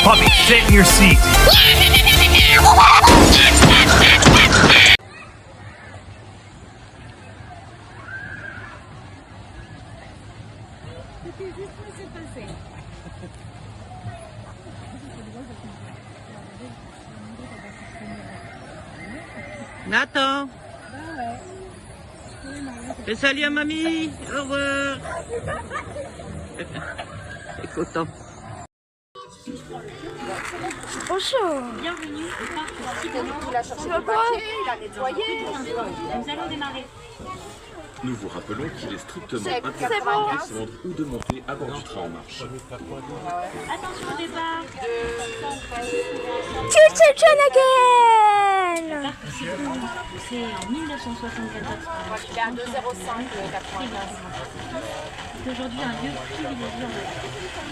Puppy, sit in your seat. Nathan. Et salut à mamie. Au revoir. Il est content. Bonjour. Bienvenue au parc Psycholand. Il a cherché le papier, il a nettoyé. Nous allons démarrer. Nous vous rappelons qu'il est strictement interdit bon. de descendre ou de monter à bord du train en marche. Attention au départ. Children again. Parc Psycholand, créé en 1974 par Il est à 2,05 le 95. C'est aujourd'hui un lieu privilégié en Europe.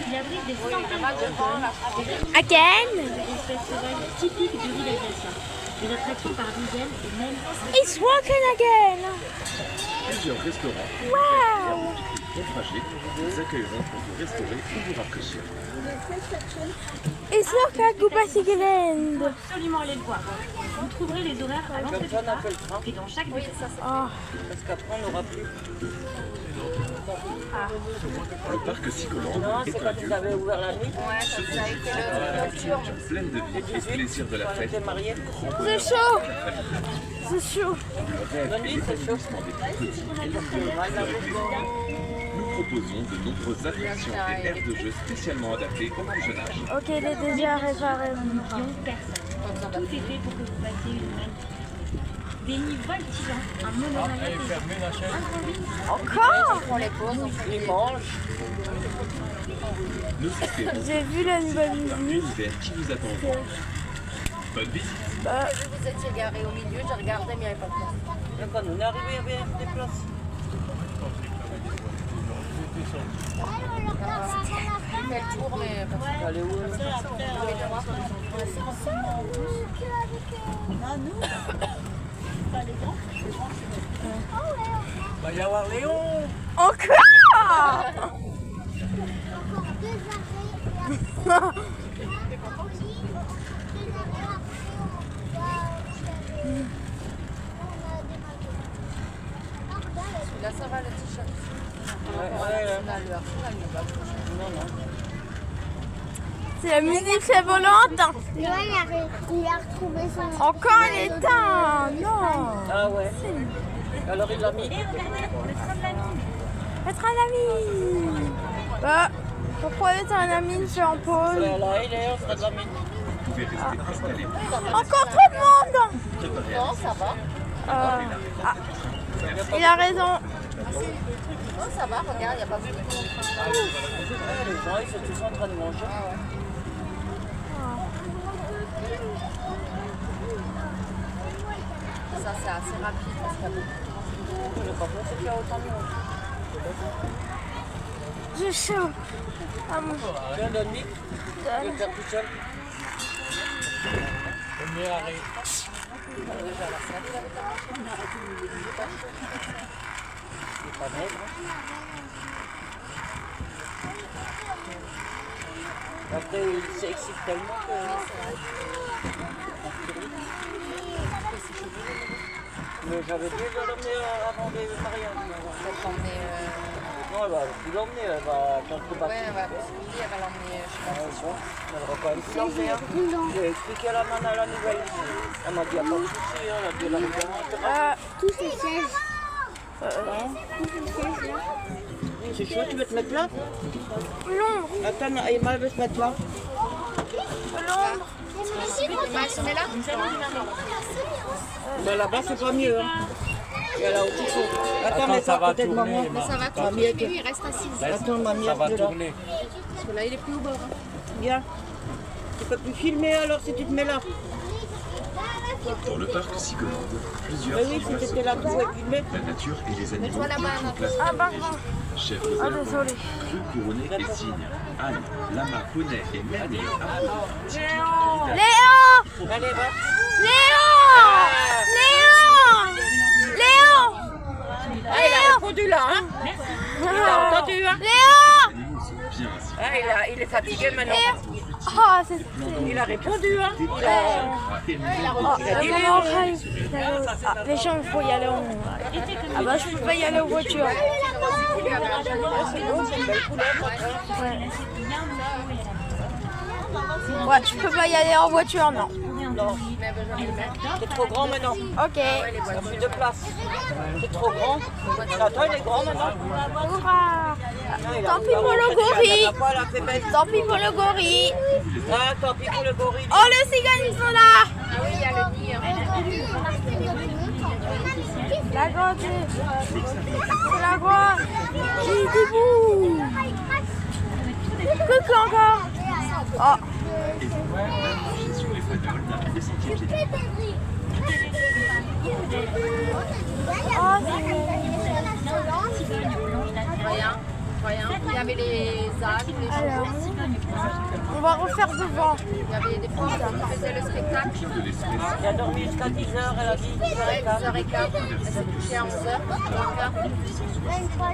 Il abrite des centaines de Again. espèces sauvages typiques du riz d'Alsacien. Des attractions par dizaines et même It's walking again. Plusieurs restaurants Wow. naufragés vous accueilleront pour vous restaurer ou vous rafraîchir. It's not like Goubasigeland. absolument aller le voir. Vous trouverez les horaires à l'entrée du parc et dans chaque bus. Oh. Parce qu'après on n'aura plus. Le parc Psycholand est un lieu Vous avez ouvert la nuit. plein de vie et de plaisir de la fête. C'est chaud. C'est chaud. Le rêve et l'épanouissement des plus petits et les plus grands. Nous proposons de nombreuses attractions et aires de jeu spécialement adaptées au plus jeune âge. Ok, il est déjà réparé. Millions de personnes. Tout est fait pour que vous passiez une magnifique. Des nids voltigants, un monorail Encore. Ils mangent. Nous espérons J'ai vu la nouvelle un musique. univers qui vous attend. Bonne visite. Vous étiez garé au milieu, j'ai regardé, mais il n'y avait pas de place. Et quand on est arrivé, il y avait des places. Il fait le tour, mais pas de Allez où va y avoir Léon. Encore. Là, ça va le t-shirt. C'est la musique volante. Il a retrouvé son... Encore l'éteint. Non. Ah ouais. Alors il l'a mis. Être un ami. Bah, pourquoi être un ami Jean-Paul? Là, il est, on sera de la mine. Vous pouvez rester installé. Encore trop de monde. Non, ça va. Ah, il a raison. Non, ça va, regarde, il n'y a pas beaucoup de monde. Les gens, ils sont tous en train de manger. Ça, c'est assez rapide parce qu'il y a beaucoup. Je n'ai pas pensé qu'il y a autant de monde. J'ai chaud. Ah, mon... Viens, Dominique. Tu veux le faire tout seul. C'est pas maigre. Après, il s'excite tellement que... Mais j'avais déjà l'emmener avant les mariages. Peut-être l'emmener. Non, elle va plus l'emmener, elle va quand tu vas Ouais, elle va l'emmener, je sais pas. elle va quand même plus l'emmener. Hein. J'ai expliqué à la nana à la nouvelle. Elle m'a dit, il n'y a pas de souci, hein, elle a dit, elle a Tous ces sièges. C'est chaud, tu veux te mettre là? Londres. Attends, Emma, elle veut se mettre là. Londres. Elle se met là. Ben là-bas, c'est pas mieux. Hein. Et là aussi, faut... Attends, mais ça va peut-être maman. Mais ça va tourner, lui, il reste assis. Attends, mamie, ça va tourner. Parce que là, il est plus au bord. Hein. Viens. Tu peux plus filmer alors si tu te mets là. Dans le parc Psycholand, plusieurs Ben oui, si animaux t'étais là, tu pouvais filmer. La nature et les animaux Mets-toi là-bas, occupent place Ah, bah, privilégiée. Chèvres Ah, et lapins, désolé. crues couronnées et cygnes, ânes, lamas, poneys et même les Léon. Allez, va. Léon. Léon. Ah, il a répondu là, hein. Il a entendu, hein. Léon. animaux sont bien assis. Ah, il est fatigué maintenant. Ah, c'est... Il a répondu, hein. Oh, les gens, il faut y aller en... Ah bah, je peux pas y aller en voiture. Ouais, je peux pas y aller en voiture, non. Non. C'est trop grand maintenant. Ok. Il n'y a plus de place. C'est trop grand. Attends, il est grand maintenant. Hurrah. Non, il a- Tant pis pour le gorille. Elle a fait belle. Tant pis pour le gorille. Ah, tant pis pour le gorille. Oh, les ciganes, ils sont là. Ah oui, il y a le nid. La grande, c'est la grande. J'ai des bouts. Coucou encore. Oh. Sur les fanoles d'un des sentiers piétons. Oh, Rien. Il y avait les ânes, les alors, on va refaire devant. il y avait des fois qui faisaient le spectacle. Il a dormi jusqu'à 10h, elle a dit 10h15. 10h15. Elle s'est couchée à 11h.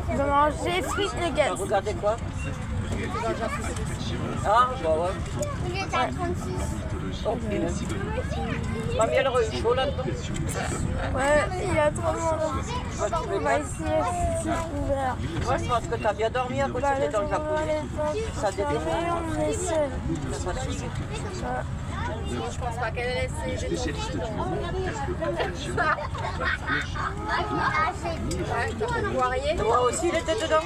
On va manger frites nuggets. Regardez quoi? Ah, bah ouais. Il est à 36. Oh, mamie, elle aurait eu chaud là-dedans. Ouais, il y a trop de monde. On va essayer si c'est ouvert. Moi, je pense que t'as bien dormi à côté Bah, de dans le jacuzzi. Ça détend. on essaie. Ça fatigue. Je pense pas qu'elle ait laissé des Spécialiste du moment, teste de population. Ouais, t'as fait le poirier. Toi aussi, il était dedans.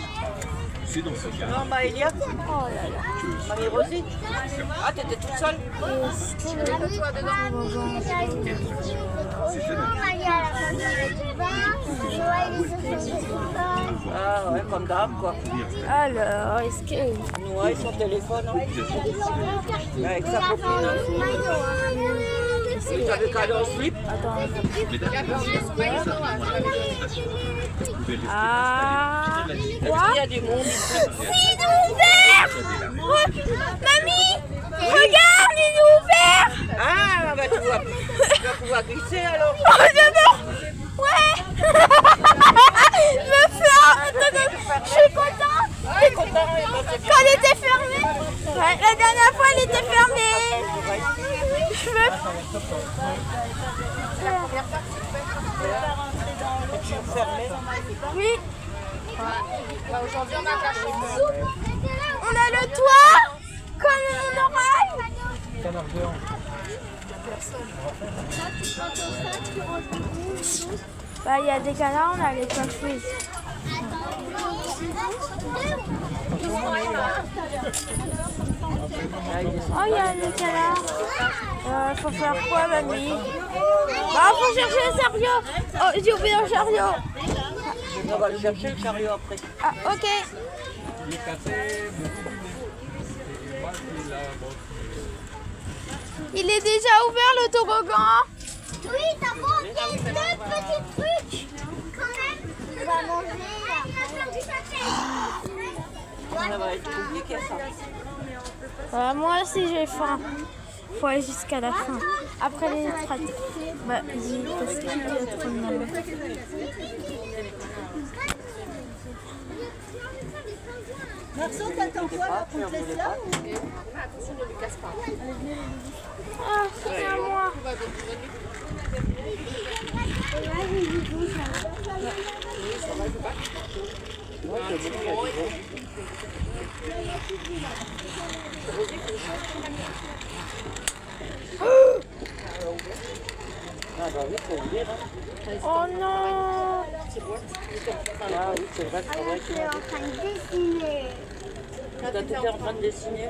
C'est dans ce cas Non, Maëlia. Oh là là. Mamie Rosie. Ah, t'étais toute seule? Toi dedans. Ah, ouais, comme d'hab, quoi. Alors, est-ce que... Nous, ouais, son téléphone. Hein. Avec sa copine. Il t'avait calé en slip. Ah... Est-ce Quoi? qu'il y a du monde ici? Il est ouvert. Mamie, regarde, il est ouvert. Ah, bah tu vas pouvoir glisser alors. Oh, j'adore. Ouais. Je fais un... Je suis contente. Quand elle était fermée. Ouais, la dernière fois, elle était fermée. Je veux... Oui. Aujourd'hui, on a caché. On a le toit comme mon oreille. Bah, il y a des canards, on a les coiffés. Oh, il y a des canards. Faut faire quoi, mamie? Bah, faut chercher le chariot. Oh, j'ai oublié le chariot. On va le chercher le chariot après. Ah, ok. Il est déjà ouvert le toboggan. Oui, t'as pas oublié deux petits trucs. Quand même, on va manger. Ça va être compliqué ça. Moi aussi j'ai faim. Faut aller jusqu'à la fin. Après les traites. Bah, parce qu'il y a trop de monde. Marceau, t'attends quoi là qu'on te laisse là ou... Attention, ne lui casse pas. Ah, c'est à moi. Ah bah oui, faut ouvrir. Hein. Oh non. Ah oui, c'est vrai, c'est vrai. Je suis en train de dessiner. T'étais en train de dessiner.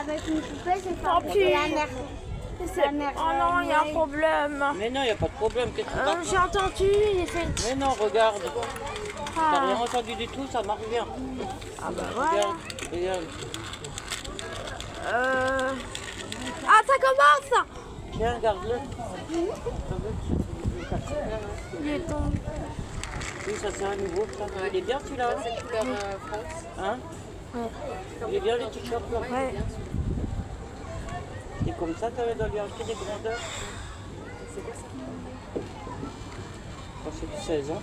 Avec une poupée, c'est Tant pas pis. la merde. Oh non, il y a un problème. Mais non, il n'y a pas de problème. Qu'est-ce que tu racontes? J'ai entendu, il est fait. Mais non, regarde. T'as Ah, rien entendu du tout, ça marche bien. ah bah voilà. Regarde, regarde. Ah, ça commence. Tiens, regarde-le. Il est tombé. Oui, ça c'est un nouveau. Ça. Il est bien celui-là. Hein, C'est couleur France. hein? Il est bien les t-shirts là. Ouais. C'est comme ça que tu dois lui acheter des grandeurs. Oh, c'est du 16 ans.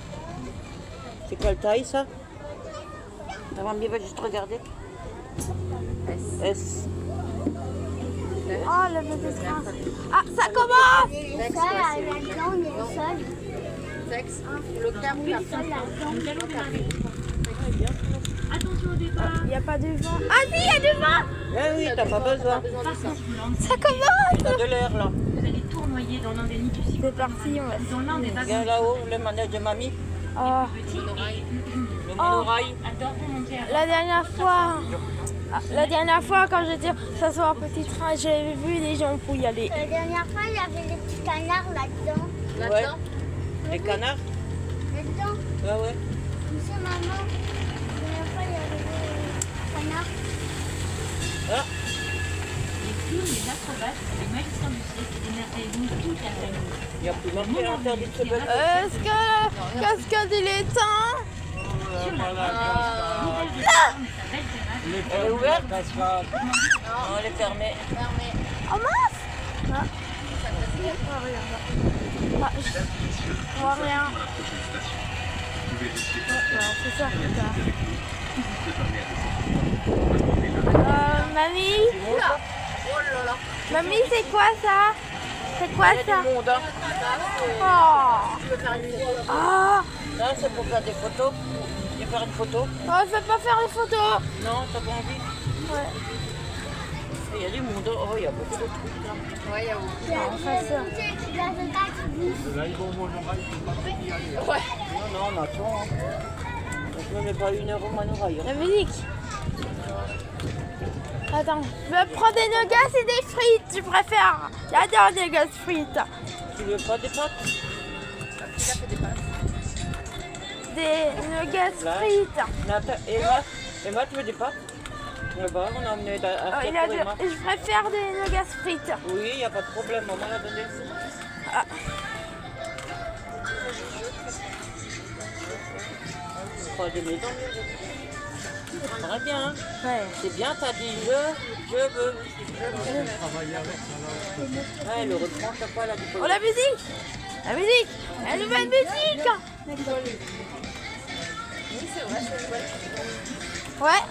C'est quelle taille ça? Ta mamie va juste regarder. S. Oh, le petit train. Ah, ça commence. Il est seul, là-dedans, on est seul. Sexe. Le terme, la Seul là-dedans. Attention au départ. Il n'y a pas de vent. Ah si, il y a du vent. Eh oui, t'as pas besoin. Ça commence. T'as de l'air là. Vous allez tournoyer dans l'un des nids du cycle. C'est parti, on va. Dans l'un des wagons. Viens là-haut, le manège de mamie. Oh, Le monorail. Adoreront monter à la dernière fois, quand j'étais s'asseoir un petit train, j'avais vu des gens pour y aller. La dernière fois, il y avait des petits canards là-dedans. Ouais. Les canards. Là-dedans. Ouais, ouais. Monsieur, maman, la dernière fois, il y avait des canards. Ah, les clowns, les acrobates, les magiciens du cirque et les merveilles toute la famille. il n'y a plus marqué interdit de se battre. Qu'est-ce qu'il est temps? Sur la nouvelle de sa belle terrasse. Elle est ouverte? Non, elle est fermée. Oh mince! Ah, je vois rien. Non, c'est ça. Mamie? Mamie, c'est quoi ça? C'est quoi Il y a ça? du monde, hein. Oh! Ah! Là, c'est pour faire des photos. Tu veux faire une photo? Oh, je vais pas faire les photos. Non, t'as pas envie? Ouais. Il y a du monde. Oh, il y a beaucoup de trucs là. Ouais, il y a où? Non, on fait ça. Non, on attend. Hein. Donc, on n'est pas 1 heure au monorail. Hein. La musique. Attends, je vais prendre des nuggets et des frites, je préfère. J'adore des nuggets frites. Tu veux pas des pâtes? Des nuggets Là. frites. Nathan, Emma, tu veux des pâtes? Là-bas, on a emmené Oh, à il a pour Emma. je préfère des nuggets frites. Oui, il n'y a pas de problème, maman l'a donné. Ah. Pas des maisons, très bien. Hein. Ouais. C'est bien, t'as dit je veux. Ouais, le refrain, t'as pas la Oh, la musique. La musique. La nouvelle musique. Ouais.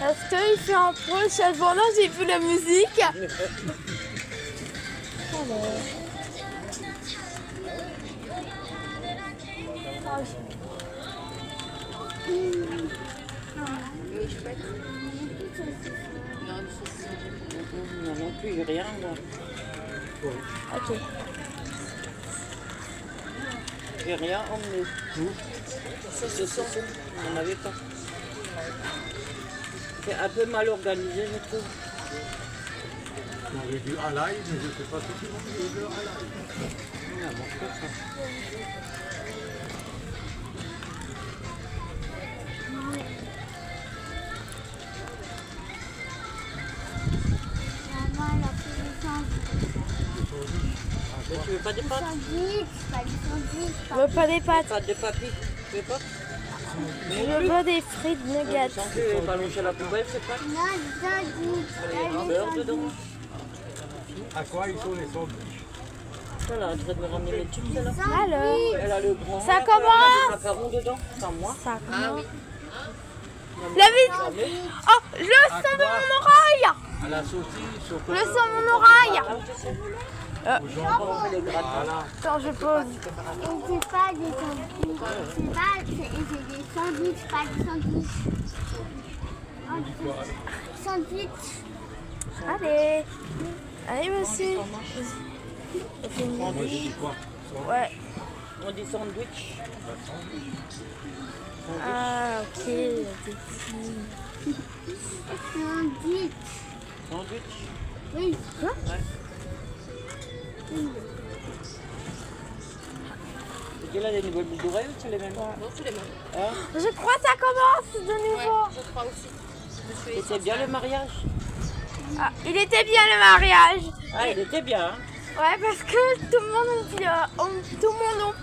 Parce qu'il fait un peu chaque fois, j'ai vu la musique. Non, non plus, rien. Moi. Ok. J'ai rien emmené. C'est ça, on n'en avait pas. C'est un peu mal organisé, je trouve. On avait du halaï, mais je ne sais pas si tu manges de halaï. On a mangé ça. Maman, elle a fait des Mais tu veux pas des pâtes? sandwichs, pas des sandwichs. Je veux pas des pâtes. Pâtes de papy, tu veux pas? Je veux des frites nuggets. Sans que ballons à la poubelle, c'est pas? Non, des sandwichs. Il y a du beurre dedans. À quoi ils sont les sandwichs? Voilà, en train de me ramener les tubes, celle-là. Alors, Elle a le grand. Ça elle a commence. des macarons dedans, c'est à moi. ça Ah commence. oui. La musique. Oh, le son de mon oreille. À la saucisse, au Le son de mon oreille. jambon, voilà. Attends, je pose. Et c'est pas des sandwichs. C'est des sandwichs, pas des sandwichs. Sandwich. Allez. Allez, monsieur. Moi, je dis quoi? Ouais. On dit sandwich. Ah, ok. Sandwich. Sandwich. Oui. Et là, les nouvelles boucles d'oreilles, c'est les mêmes. Non, c'est les mêmes. Hein? Je crois que ça commence de nouveau. Je crois aussi. C'était bien le mariage? Ah, il était bien le mariage. Ah, il était bien. Hein? Ouais, parce que tout le monde en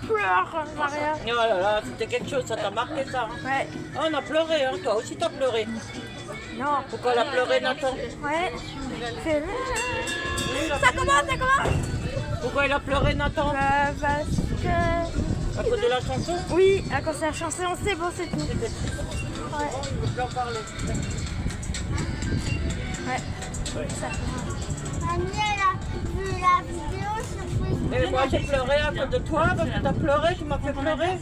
pleure le mariage. Oh là là, c'était quelque chose, ça t'a marqué ça. Hein? Ouais. Ah, on a pleuré, hein? Toi aussi t'as pleuré. Non. Pourquoi elle a pleuré, Nathan? Ouais. Ça commence, ça commence. Pourquoi elle a pleuré, Nathan? Parce que À cause de la chanson? Oui, à cause de la chanson, c'est bon, c'est tout. Il veut plus en parler. Ouais. Mamie, elle a vu la vidéo sur Facebook. Et moi j'ai pleuré à cause de toi parce que t'as pleuré, tu m'as fait pleurer.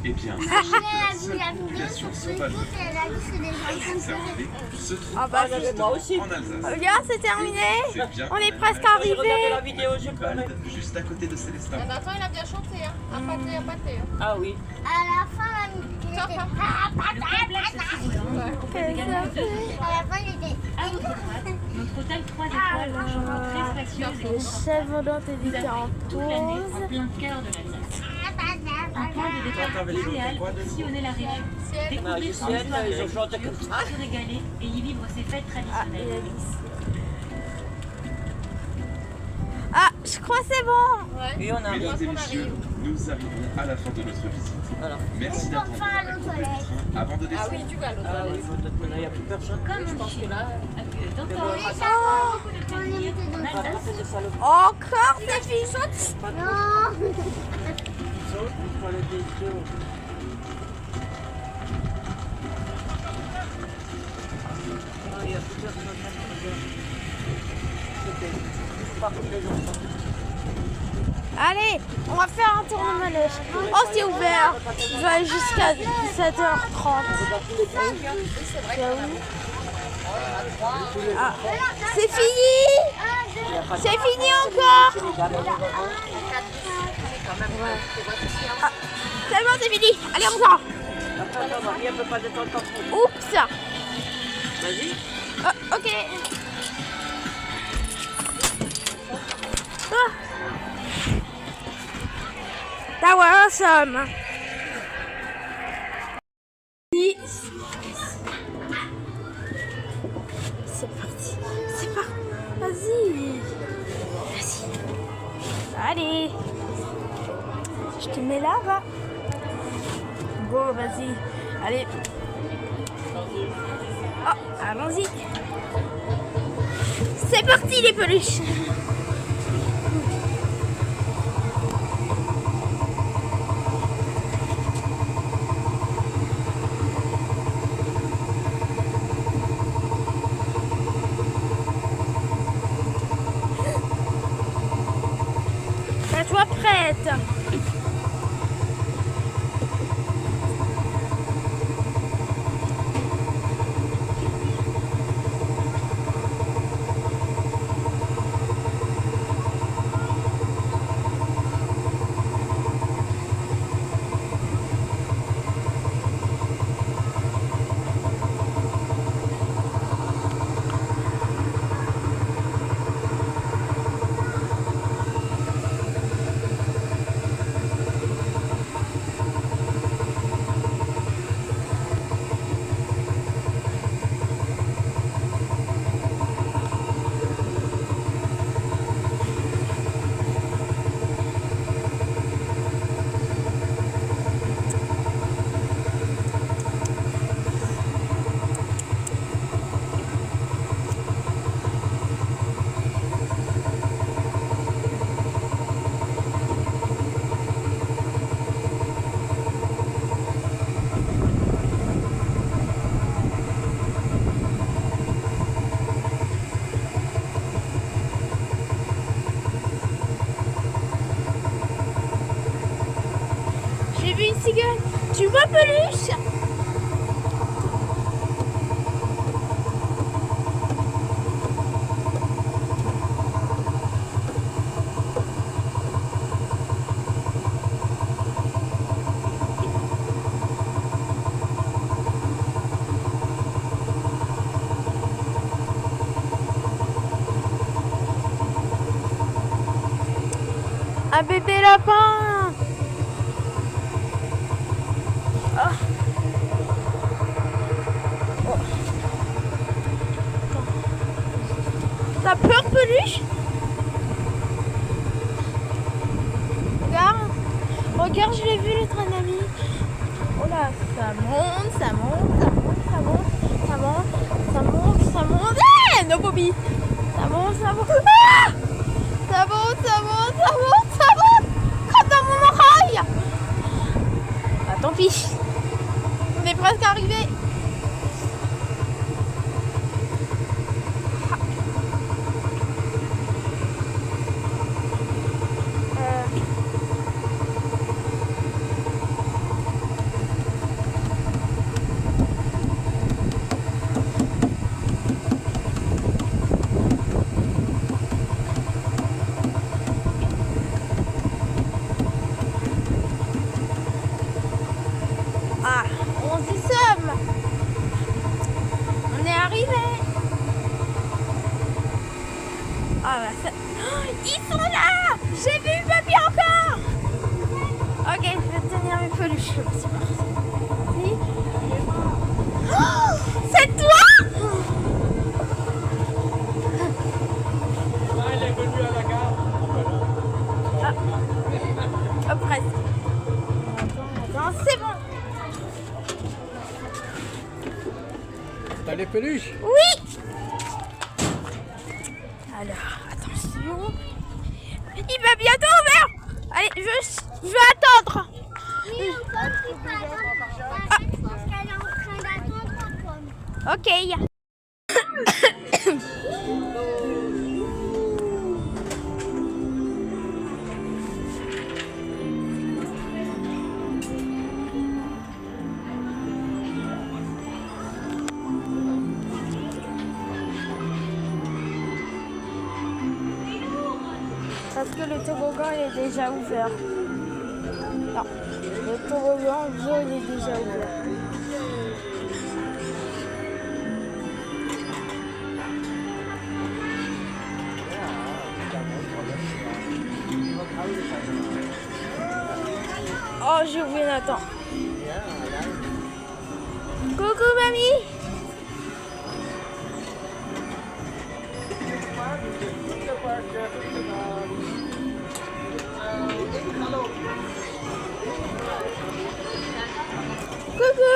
Eh bien, Mamie, elle a vu seule la vidéo population sur sauvage Facebook et elle a dit que c'est des gens qui sont observée se trouve Ah bah, Moi aussi. en Alsace. regarde, c'est terminé. C'est bien. On est presque Quand j'ai regardé arrivé. la vidéo, j'ai pleuré. Juste à côté de Célestin. Nathan, il a bien chanté, hein. À pâté, à pâté. Ah oui. À la fin, mamie, il était... À la fin, il était... À votre droite, notre hôtel 3 étoiles, chambre très spacieuse et Les chefs vendants des vous avez différentes toute l'année en pauses. plein cœur de l'Alsace. Un point de départ idéal pour sillonner la région, découvrir son Magicienne, histoire, ils ont chanté comme ça. se régaler et y vivre ses fêtes Ah, il a traditionnelles. dit. Ah, je crois que c'est bon. Et on arrive. Mesdames et messieurs, nous arrivons à la fin de notre visite. Voilà. Merci d'attendre Enfin, à la l'autre coupée du soleil. train avant de Ah descendre. oui, tu vas à l'autre. Ah oui, peut-être maintenant il n'y a plus personne. Comme Je pense que là, dans Mais ton bon, Oui, attends, ça va. beaucoup de On est plaisir monté en dans Alsace. c'est des salopes. Encore des filles. Non. Il faut aller des yeux. Ah, il n'y a plus personne. C'était pas pour les enfants. Allez, on va faire un tour de manège. Oh, c'est ouvert. Je vais aller jusqu'à 17h30. Ah, c'est fini. C'est fini encore. Ah, c'est bon, c'est fini. Allez, on sort. Attends, Marie, elle ne peut pas descendre par contre. Oups. Vas-y. Ah, ok. Ah. Tower Awesome. C'est parti. C'est parti. Vas-y. Vas-y. Allez. Je te mets là, va. Bon, vas-y. Allez. Oh, allons-y. C'est parti, les peluches. Sois prête. J'ai vu une cigogne. Tu vois, peluche? Un bébé lapin. Ah. Oh. T'as peur, peluche? Regarde. Regarde, je l'ai vu le train d'amis. Oh là, ça monte, ça monte, ça monte, ça monte, ça monte, ça monte, ça monte. Ah, no Bobby. Ça monte, ça monte. Ah, ça monte, ça monte, ça monte, ça monte. Quand on est presque arrivé. Ah, on y sommes. On est arrivé. Ah bah ça... Oh, ils sont là. J'ai vu papy encore. Ok, je vais tenir mes peluches. C'est parti. Oh, c'est toi. Elle est venue à la gare. Ah, presque. Attends, c'est bon. T'as les peluches? Oui. Alors, attention. Il va bientôt ouvrir. Allez, je vais attendre. Oui, on peut qu'il parle. Je pense qu'elle est en train d'attendre. Ok. Parce que le toboggan il est déjà ouvert. Non, le toboggan jaune est déjà ouvert. Oh, j'ai oublié Nathan. Coucou mamie. Coucou.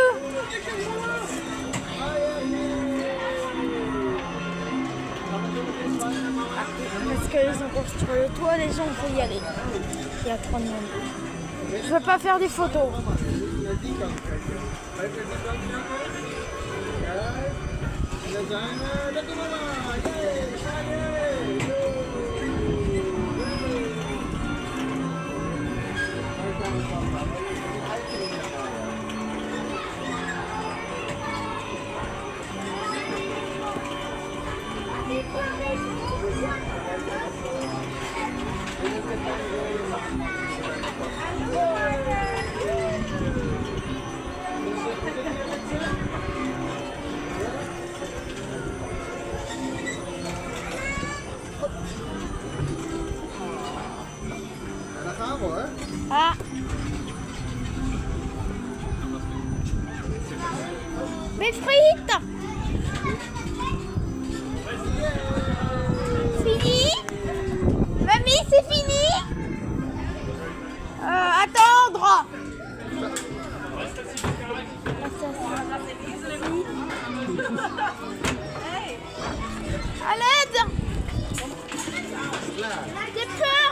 Parce qu'ils ont construit le toit, les gens vont y aller. Il y a trop de monde. Je veux pas faire des photos. Ah. Mes frites. Fini? Mamie, c'est fini? Attendre. À l'aide. J'ai peur.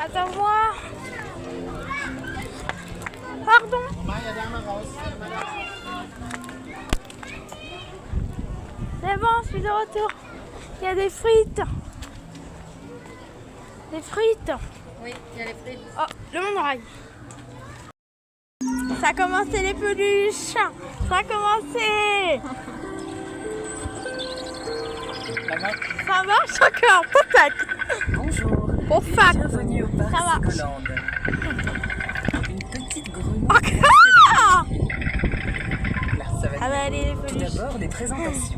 Attends-moi. Pardon. C'est bon, je suis de retour. Il y a des frites. Des frites. Oui, il y a les frites. Oh, le monde raille. Ça a commencé les peluches. Ça a commencé. Ça marche encore. Peut-être. Bonjour. Pour fac. Bienvenue au Ça parc marche. Ségolande. Une petite grenouille. Encore. Là, ça va Ah bah allez, les Tout peluches. d'abord, les présentations.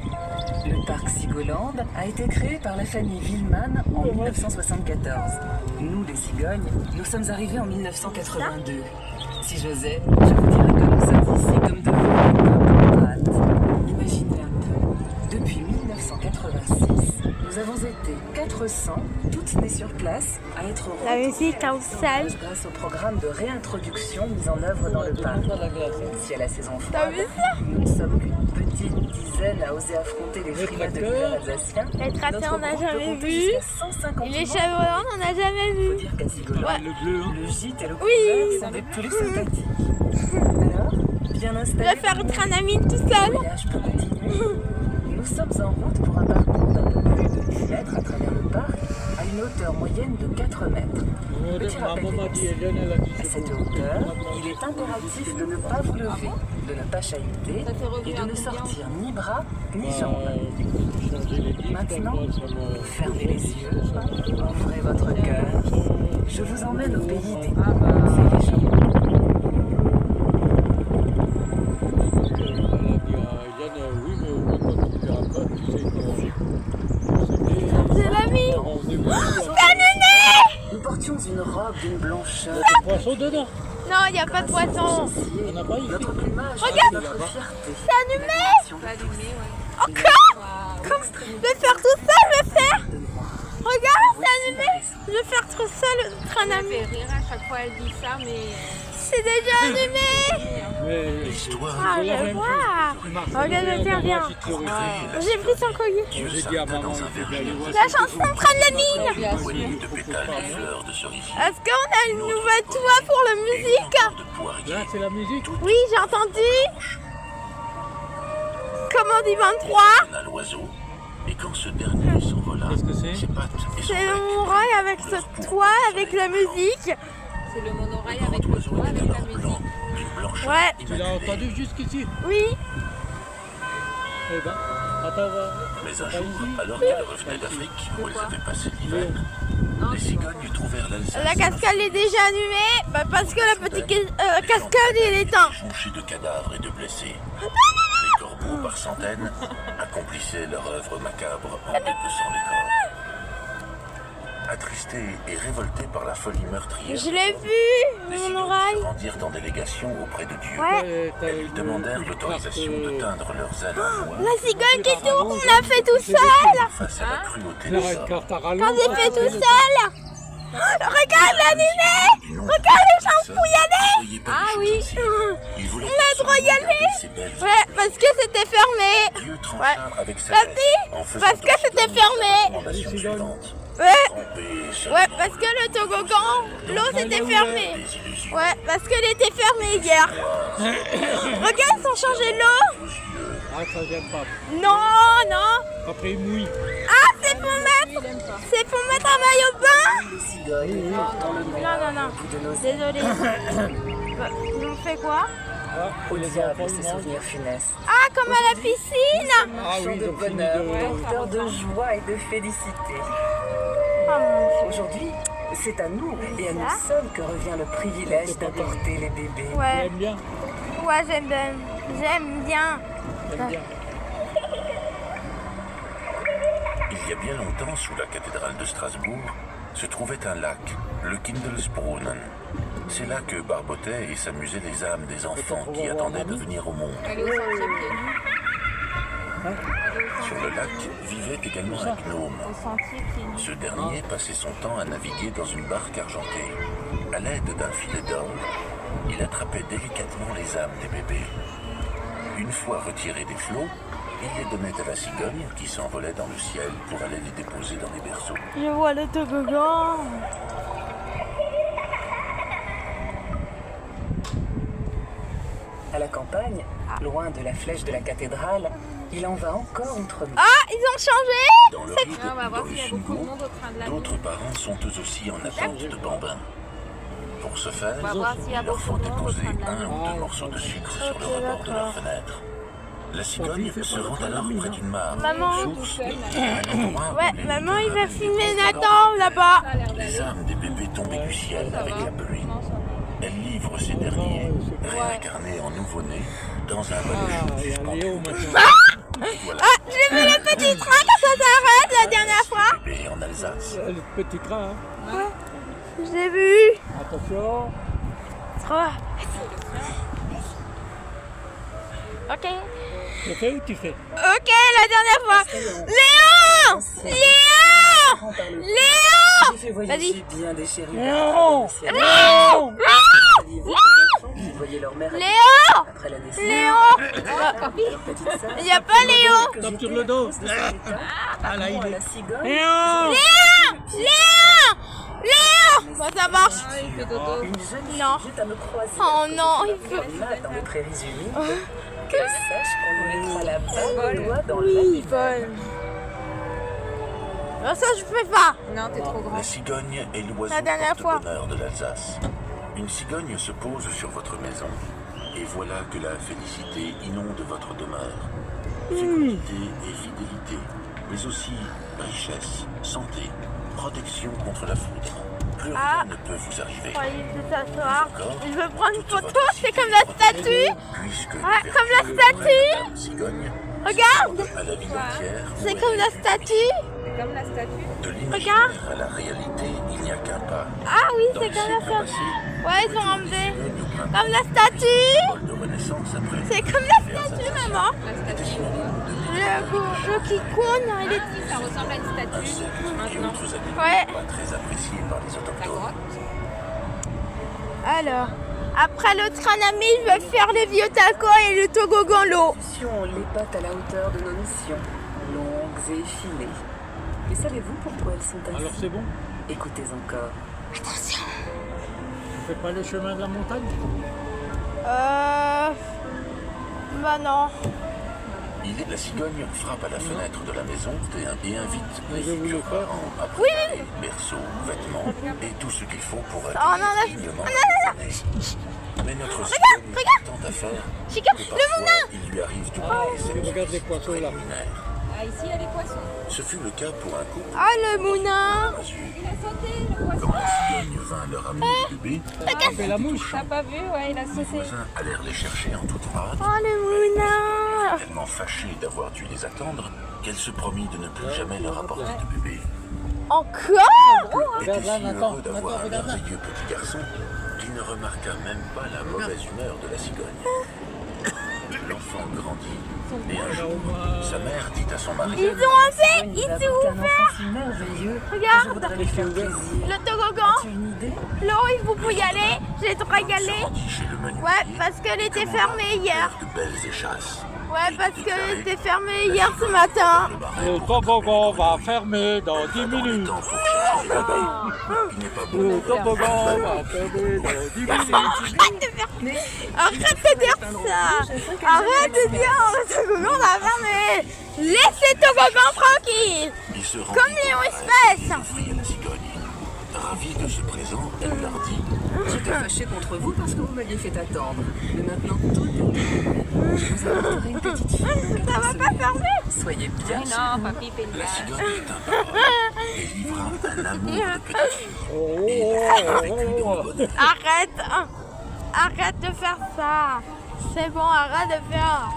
Le parc Ségolande a été créé par la famille Villeman en 1974. Nous, les cigognes, nous sommes arrivés en 1982. Si j'osais, je vous dirais que nous sommes ici comme de vous, comme de pâtes. Imaginez un peu. Depuis 1986, nous Nous avons été 400, toutes nées sur place, à être La musique en salle. grâce au programme de réintroduction mis en œuvre dans le parc. Si à la saison T'as froide, vu ça? nous ne sommes qu'une petite dizaine à oser affronter les frimas de l'hiver alsacien. Les tracteurs, on n'a Notre groupe jamais peut compter vu. jusqu'à 150 Et les membres. chevrons, on n'a jamais Il faut vu. dire qu'à Sigolin, Ouais. le gîte et le Oui. couvert sont des plus sympathiques. Alors, bien Je installés, vais faire une amine tout seul. le voyage peut continuer. Nous sommes en route pour un parcours d'un peu plus de 10 mètres à travers le parc, à une hauteur moyenne de 4 mètres. Petit rappel à cette hauteur, il est impératif de ne pas vous lever, de ne pas chahuter et de ne sortir ni bras ni jambes. Maintenant, fermez les yeux, ouvrez votre cœur. Je vous emmène au pays des contes et légendes. C'est l'ami. Nous portions une robe d'une blancheur. Poisson dedans. Non, il n'y a pas de poisson. On n'a pas eu. Notre plumage Regarde. est notre fierté. C'est allumé. Encore? Comme je vais faire tout ça, je vais faire. Regarde, c'est allumé. Je vais faire tout ça, le train Ça d'amis. fait rire à chaque fois elle dit ça, mais C'est déjà allumé. Ah, je vois. Regarde, je tiens bien. J'ai pris son collier. J'ai dit à maman, La chanson train de mine. Est-ce qu'on a une nouvelle toit pour la musique? là c'est la musique. Oui, j'ai entendu. Comment on dit 23? À l'oiseau, et quand ce dernier s'envola, Qu'est-ce que c'est? ses pattes et son C'est bec le monorail avec ce toit, avec la musique. c'est le monorail avec le toit, avec la musique. d'une blancheur Ouais, Tu l'as entendu jusqu'ici? oui. Eh ben, attends, va. Mais un jour, alors qu'elle revenait d'Afrique, où elles avaient passé l'hiver, les cigognes trouvèrent l'Alsace La cascade est déjà allumée bah, parce que la petite cascade il est éteint. jonchée de cadavres et de blessés. Les corbeaux par centaines accomplissaient leur œuvre macabre en dépeçant les corps. Attristés et révoltés par la folie meurtrière, Je l'ai vu, les le cigognes monorail. se rendirent en délégation auprès de Dieu. Ouais. Elles lui demandèrent l'autorisation de teindre leurs ailes en noir La cigogne qui tourne, on l'a fait tout seul. face à la cruauté La des hommes. carte à Quand rallonge. j'ai fait tout seul. Regarde l'animé. Regarde les gens pour y aller. Ah oui, On a le droit d'y aller. Ouais, parce que c'était fermé. Dieu trancha Ouais. avec sa La bête fille, en faisant parce que c'était fermé. recommandation suivante. Ouais, Tromper seul ouais, parce que le toboggan, l'eau c'était fermé. des illusions. Ouais, parce qu'elle était fermée hier. Regarde, ils ont changé l'eau. Ah, ça j'aime pas. Non, non. Après il mouille. Ah, c'est pour mettre un maillot de bain. Les cigognes portant le nom Non, non, non. au bout de nos Désolée. Bah, on fait quoi? au diable ces souvenirs funestes. Ah, comme à la piscine. Ah Chant oui, de ils ont fini bonheur, de... porteur de joie et de félicité. Oh mon Dieu. Aujourd'hui, c'est à nous et à nous seuls que revient le privilège d'apporter les bébés. Ouais, J'aime bien. ouais, j'aime bien. J'aime bien. J'aime bien. Il y a bien longtemps, sous la cathédrale de Strasbourg, se trouvait un lac, le Kindelsbrunnen. C'est là que barbotaient et s'amusaient les âmes des enfants qui attendaient de venir au monde. Elle est au sentier pieds nus. Sur le lac vivait également un gnome. Au sentier pieds nus. Ce dernier passait son temps à naviguer dans une barque argentée. À l'aide d'un filet d'or, il attrapait délicatement les âmes des bébés. Une fois retirés des flots, il les donnait à la cigogne qui s'envolait dans le ciel pour aller les déposer dans les berceaux. Je vois le toboggan. À la campagne, loin de la flèche de la cathédrale, il en va encore autrement. Ah, ils ont changé. Dans le Ride, On va voir dans le s'il y a beaucoup de Sungo, monde au train de la nuit. d'autres parents sont eux aussi en attente de bambins. Pour ce faire, On va voir s'il y a il leur beaucoup faut de monde au déposer train de la un nuit. ou deux morceaux de sucre sur le rebord de leur fenêtre. La cigogne se rend alors près d'une mare, Maman. une source, un endroit où Ouais, les maman, il va littorales filmer Nathan là-bas. Les âmes des bébés tombés du ciel avec la pluie. Elle livre ces derniers, réincarnés en nouveau-nés, dans un baluchon suspendu. Léo maintenant. Voilà, J'ai vu le petit train quand ça s'arrête la dernière fois. bébés en Alsace. Le petit train, hein. J'ai vu. Attention. Trop. Ok. Tu fais ou tu fais? Ok, la dernière fois. Léo! Léon! Léon! J'ai fait voyager bien des chéris. Léon! Vous voyez leur mère Léon! après la naissance. Léon! Leur petite sœur. Il n'y a pas Léon! Tape sur le dos. Ah là, il est. La cigogne. Léon! Léon! Léon! Bon, ça marche. Une jeune Non. fille à me croiser. Oh non, il veut. Dans les prairies humides. Qu'elle sache qu'on lui mettra la balle au doigt dans Oui, il vole. Non, ça, je fais pas. Non, t'es trop grand. La cigogne est l'oiseau La dernière fois. porte-bonheur de l'Alsace. Une cigogne se pose sur votre maison et voilà que la félicité inonde votre demeure. Fécondité et fidélité, mais aussi richesse, santé, protection contre la foudre. Plus Ah. rien ne peut vous arriver. Croyez que s'asseoir. Encore, Je veux prendre une toute photo, votre c'est comme la statue. Puisque Ouais, les comme la vertus statue. de Madame Cigogne Regarde, à la vie entière, où c'est elle comme la est. statue. C'est comme la statue. De l'imaginaire à la réalité, il n'y a qu'un pas. Ah oui, Dans c'est les comme la siècles statue. passés, Ouais, ils ont retour ramené. des cigognes au printemps, Comme la statue. symbole de renaissance après C'est comme la diverses statue, Alsaciens, maman. était synonyme de Le kikoun, il est... Ça ressemble à une statue. insectes et autres animaux Ouais. pas très appréciés par les La autochtones. grotte. Alors, après le tranami, je vais faire le vieux taco et le toboggan l'eau. les pattes à la hauteur de nos missions, longues et effilées. Mais savez-vous pourquoi elles sont ainsi? Alors c'est bon. Écoutez encore. Attention. On fait pas le chemin de la montagne. Bah non. La cigogne frappe à la fenêtre de la maison et invite Mais les je voulais futurs faire. parents à préparer berceaux, vêtements et tout ce qu'il faut pour Oh non, accueillir non, dignement non, cette année. Mais notre cigogne a tant à faire Chica, que le parfois moulin. il lui arrive d'oublier cette regarde les poissons là. préliminaire. Ah, ici, il y a des poissons. Ce fut le cas pour un couple Ah, le moulin. azur. Il a sauté, le poisson. Quand la cigogne vint leur amener le bébé, Fait la mouche. T'as pas vu? Ouais, il a les sauté. voisins allèrent les chercher en toute hâte, Oh, le moulin. tellement fâchés d'avoir dû les attendre qu'elle se promit de ne plus jamais leur apporter de bébé. Encore? était Regarde là, si Nathan, heureux d'avoir Nathan, un regarde là. merveilleux petit garçon qu'il ne remarqua même pas la mauvaise humeur de la cigogne. L'enfant grandit et un jour, sa mère dit à son mari Ils ont fait, ils Vous avez sont un ouverts. enfant si merveilleux. Je Regarde, voudrais lui faire plaisir. le toboggan. As-tu une idée? L'eau, il faut y aller. J'ai le droit d'y se aller. rendit chez le menuisier Ouais, parce qu'elle et était commanda fermée hier. de belles échasses. Ouais, parce qu'elle était fermée hier ce matin. Le barret Le pour toboggan va fermer dans 10 dans le minutes. temps pour chercher les bébés. Il n'est pas bon Le toboggan va fermer dans 10 minutes. Arrête de faire... Arrête de dire ça. Arrête de dire le toboggan va fermer. Laissez le toboggan tranquille. Il se rendit Comme Léon au Espèce. barret et offrit à la cigogne. Ravie de ce présent, elle leur dit J'étais fâchée contre vous parce que vous m'aviez fait attendre. Mais maintenant, tout est terminé. Je vous apporterai une petite fille. Ça va pas fermer. Soyez bien chez Non, vous. papy, fais une La blague. cigogne est un et livra un amour de petite fille. Et il a vécu dans le bonheur. Arrête. Arrête de faire ça. C'est bon, arrête de faire.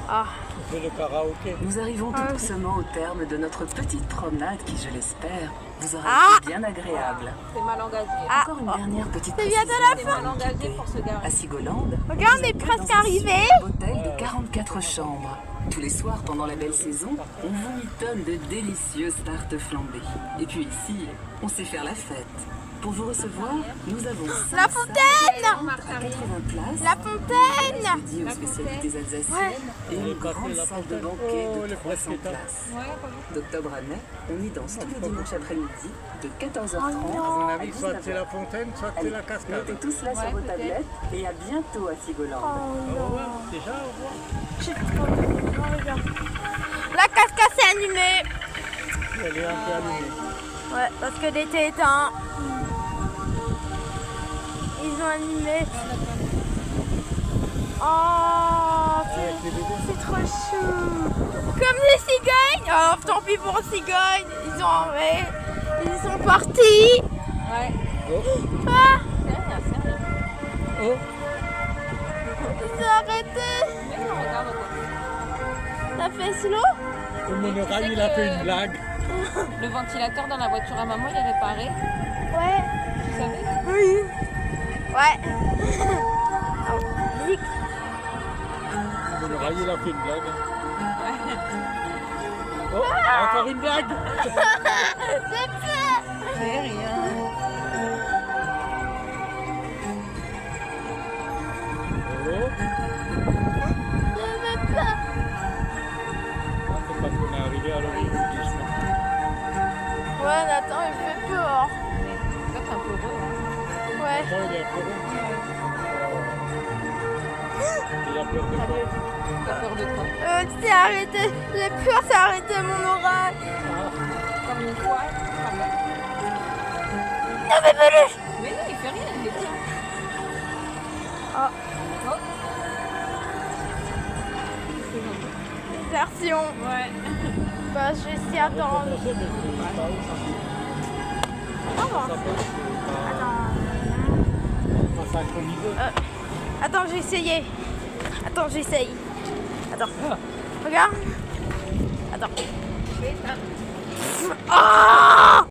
Ah. C'est le karaoké. Nous arrivons tout doucement au terme de notre petite promenade qui, je l'espère, vous aura Ah. été bien agréable. C'est mal engagé. Encore une dernière petite C'est bientôt précision. la C'est mal engagé pour se garer. À Sigolande, Regarde, on est vous êtes presque dans un arrivé. superbe hôtel de 44 chambres. Tous les soirs, pendant la belle saison, on vous mitonne de délicieuses tartes flambées. Et puis ici, on sait faire la fête. Pour vous recevoir, nous avons La fontaine. à 80 places, La fontaine. dédiées aux spécialités alsaciennes, et une grande salle de banquet de 300 places. D'octobre à mai, on y danse tous les dimanches après-midi, de 14h30 À mon à avis, soit c'est 19h. la fontaine, soit c'est la cascade. Notez tout cela sur vos tablettes et à bientôt à Sigolande. Au revoir. Déjà, au revoir. La cascade s'est allumée. Elle est un peu allumée. Ouais, parce que l'été éteint. Ils ont allumé. Oh, Avec les bébés. c'est trop chou. Comme les cigognes. Oh, tant pis pour les cigognes. Ils sont partis. Ouais. Ah, C'est rien, c'est rien. Oh, ils ont arrêté. Mais non, regarde encore. Ça fait slow. le monorail, il a fait une blague. Le ventilateur dans la voiture à maman, il est réparé. Ouais. Tu savais? Oui. Ouais. Oh, zik. Le monorail, il a fait une blague. Oh, encore une blague. J'ai peur. C'est rien. Oh, J'ai peur. c'est parce qu'on est arrivé à l'origine doucement. Ouais, Nathan, il fait peur. Peut-être un peu heureux. Ouais. Bon, il est un peu long. Il a peur de quoi? T'as peur de quoi? C'est arrêté. J'ai peur, c'est arrêté mon oral. Comme une fois. Non, mais peluche. Mais non, il fait rien, il est bien. Oh. Version. Ouais. Bah, je vais essayer d'attendre. Attends, je vais essayer. Attends, j'essaye. Attends. Regarde. Attends. Ah!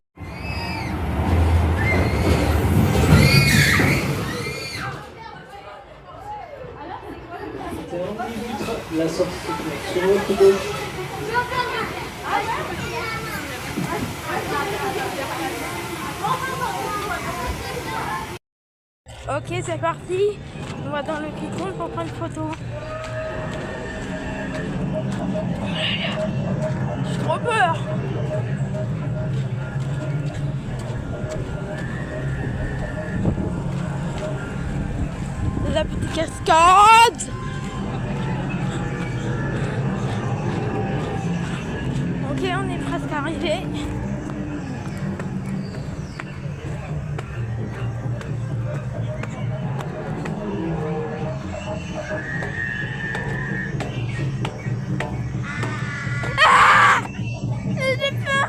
La sortie sur votre gauche. Ok, c'est parti. On va dans le piton pour prendre une photo. J'ai trop peur. La petite cascade. Ok, on est presque arrivé. Ah! J'ai peur.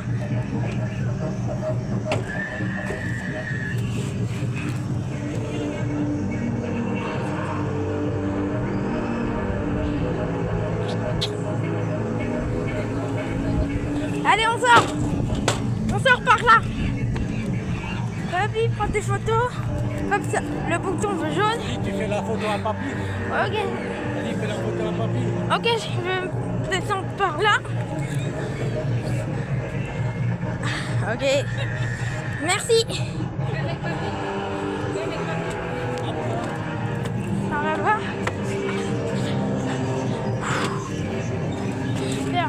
Allez, on sort. On sort par là. Papy, prends tes photos. Comme ça, le bouton jaune. Tu fais la photo à papy. Ok. Allez, fais la photo à papy. Ok, je vais descendre par là. Ok. Merci. Ça va pas? Super.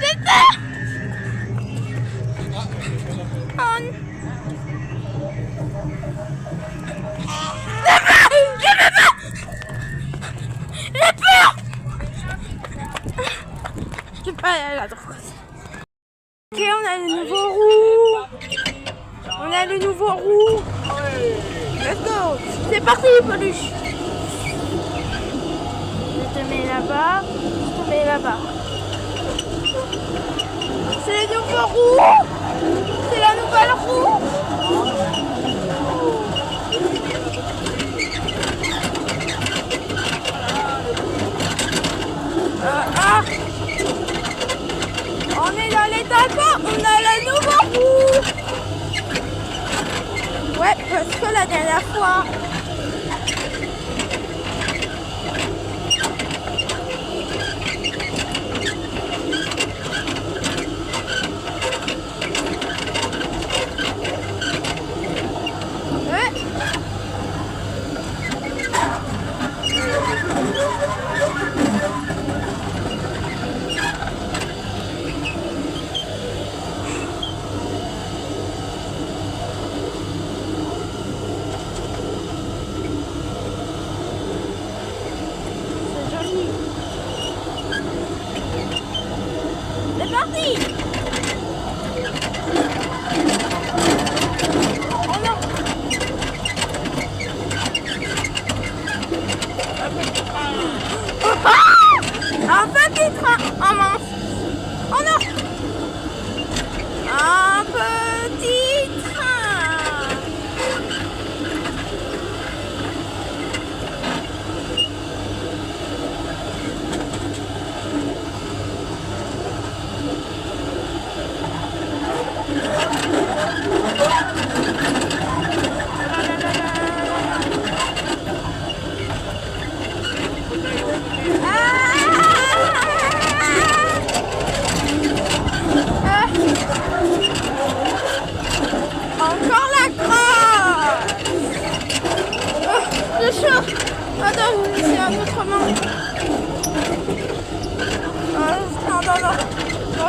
J'ai peur. Oh. J'ai peur. J'ai pas la droite. Ok, on a le nouveau roue. On a le nouveau roue. Let's go. C'est parti, peluche. Je te mets là-bas. Je te mets là-bas. C'est le nouveau roue. C'est la nouvelle roue. On est dans les tapons, on a la nouvelle roue. Ouais, parce que la dernière fois. Ouais.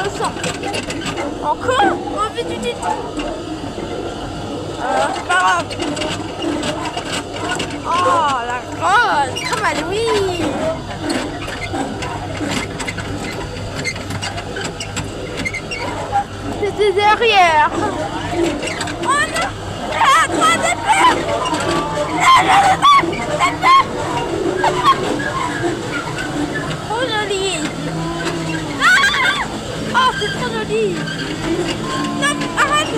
200. Encore? Oh, vite, vite, vite. C'est pas grave. Oh, la grosse, comme à Louis. C'était derrière. Oh non. Ah, toi, t'es peur. T'es peur. Trop joli. Ah. Oh, c'est trop joli. Non, arrête.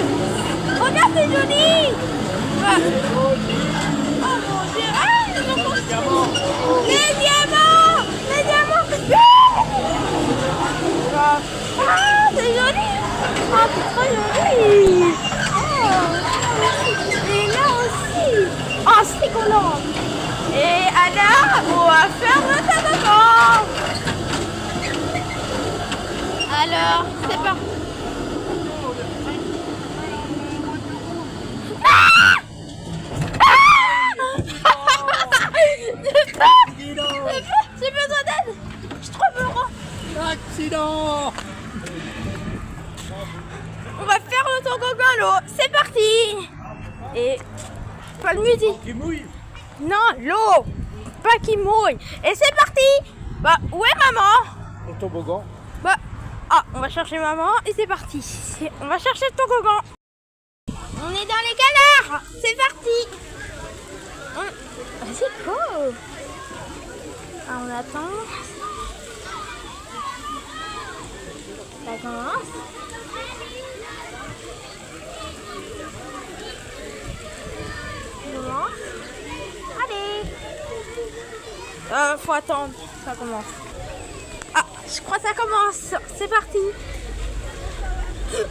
Regarde, c'est joli. Ah. Oh mon Dieu. Ah, les diamants. Les diamants. Ah, c'est joli. Ah, c'est trop joli. Oh. Et là aussi. Oh, c'est collant. Et alors, on va faire le toboggan. Alors, c'est parti. Ah! J'ai besoin d'aide. Je suis trop heureux. Accident. On va faire le toboggan à l'eau. C'est parti. Et pas de musique. Qui mouille. Non, l'eau. Pas qui mouille. Et c'est parti. Bah, où est maman? Au toboggan. Bah, ah, on va chercher maman et c'est parti. On va chercher le toboggan. On est dans les canards. C'est parti. C'est cool. Ah, on attend. Ça commence. Allez. Faut attendre. Ça commence. Ah, je crois que ça commence. C'est parti.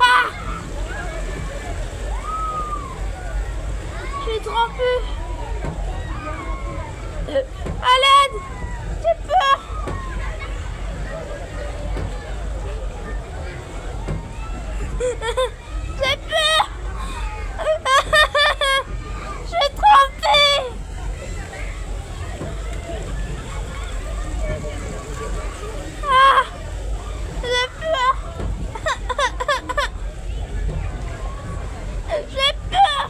Ah! J'ai trempé. À l'aide. J'ai peur. J'ai peur. J'ai trempé. Ah, j'ai peur. J'ai peur.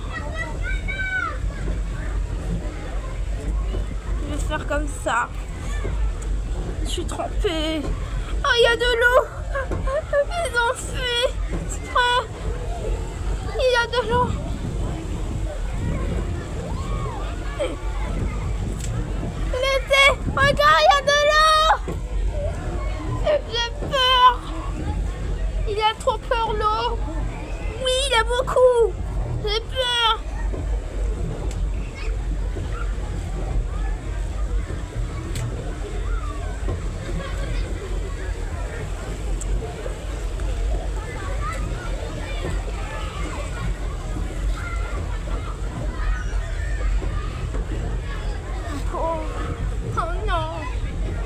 Je vais faire comme ça. Je suis trempée. Oh, il y a de l'eau. Ils ont fui. Frère, il y a de l'eau. L'été, regarde, il y a de l'eau. J'ai peur. Il a trop peur l'eau. Oui, il a beaucoup. J'ai peur. Oh non,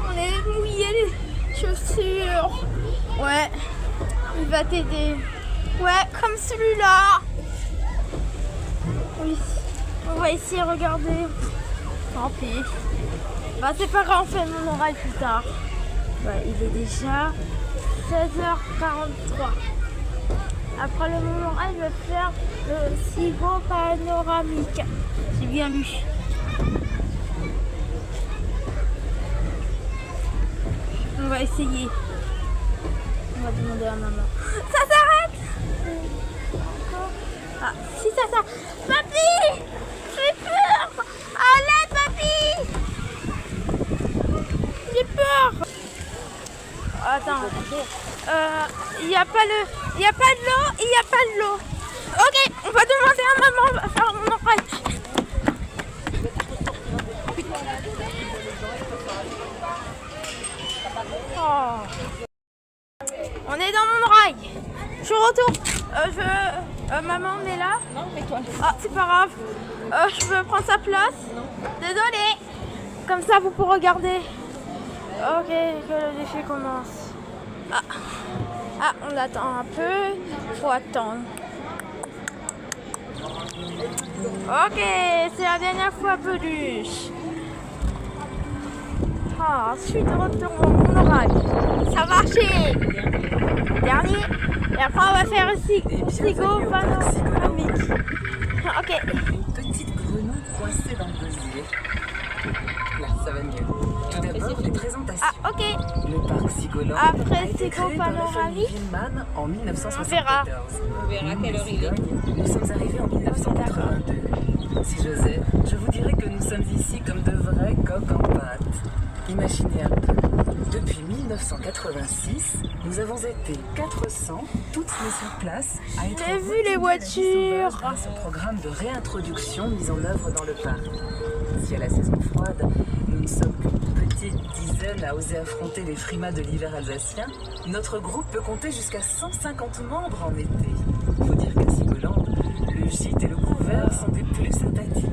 on est mouillé les chaussures. Ouais, il va t'aider. Ouais, comme celui-là. Oui, on va essayer de regarder. Tant pis. Bah c'est pas grave, on fait mon oreille plus tard. Ouais, il est déjà 16h43. Après le moment oreille, je vais faire le cigare panoramique. J'ai bien lu. On va essayer. On va demander à maman. Ça s'arrête. Ah, si ça s'arrête. Papy, j'ai peur. À l'aide, papy. J'ai peur. Attends. Il n'y a pas de l'eau. Il n'y a pas de l'eau. Ok, on va demander à maman. On va faire mon oreille. Oh. On est dans mon rail. Je retourne. Maman, on est là? Non, mais toi. Ah, c'est pas grave. Je peux prendre sa place? Désolée. Comme ça, vous pouvez regarder. Ok, que le défi commence. Ah, on attend un peu. Faut attendre. Ok, c'est la dernière fois, peluche. Ah, je suis de retour dans mon oreille. Ça a marché. Le dernier. Et après, on va faire Sigo panoramique. Ok. Une petite grenouille coincée dans le gosier. Là, ça va mieux. Tout d'abord, les présentations. Ah, ok. Le parc Sigoland Après a été Sigo créé par la famille panoramique. Villeman en On 1974. verra. On verra Nous, quelle les heure il est. cigognes, nous sommes arrivés en 1982. Si j'osais, je vous dirais que nous sommes ici comme de vrais coqs en pâte. Imaginez un peu. Depuis 1986, nous avons été 400, toutes mises sur place, à être J'ai vu retournées les à la vie voitures. sauvage grâce au programme de réintroduction mis en œuvre dans le parc. Si à la saison froide, nous ne sommes qu'une petite dizaine à oser affronter les frimas de l'hiver alsacien, notre groupe peut compter jusqu'à 150 membres en été. Faut dire qu'à Sigoland, le gîte et le couvert sont des plus sympathiques.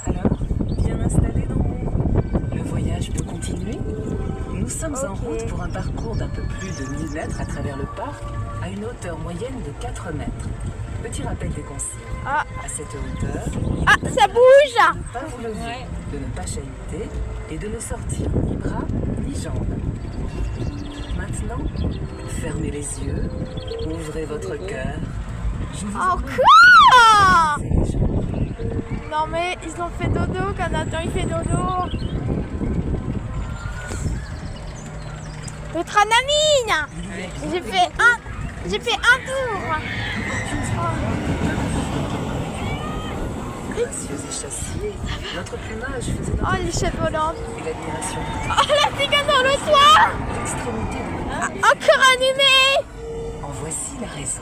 Alors, bien installés dans mon coin, le voyage peut continuer. Nous sommes en route pour un parcours d'un peu plus de 1000 mètres à travers le parc, à une hauteur moyenne de 4 mètres. Petit rappel des consignes. Ah, À cette hauteur, ah, ça bouge. de ne pas vous lever, de ne pas chahuter et de ne sortir ni bras ni jambes. Maintenant, fermez les yeux, ouvrez votre cœur. Je vous Encore. emmène les jambes. Non mais ils ont fait dodo quand Nathan il fait dodo. Le Tranamine. J'ai fait un tour. Gracieux échassiers, notre plumage faisait Oh l'échelle volante. et l'admiration Oh la cigale dans le toit. l'extrémité de Ah, encore animé. En voici la raison.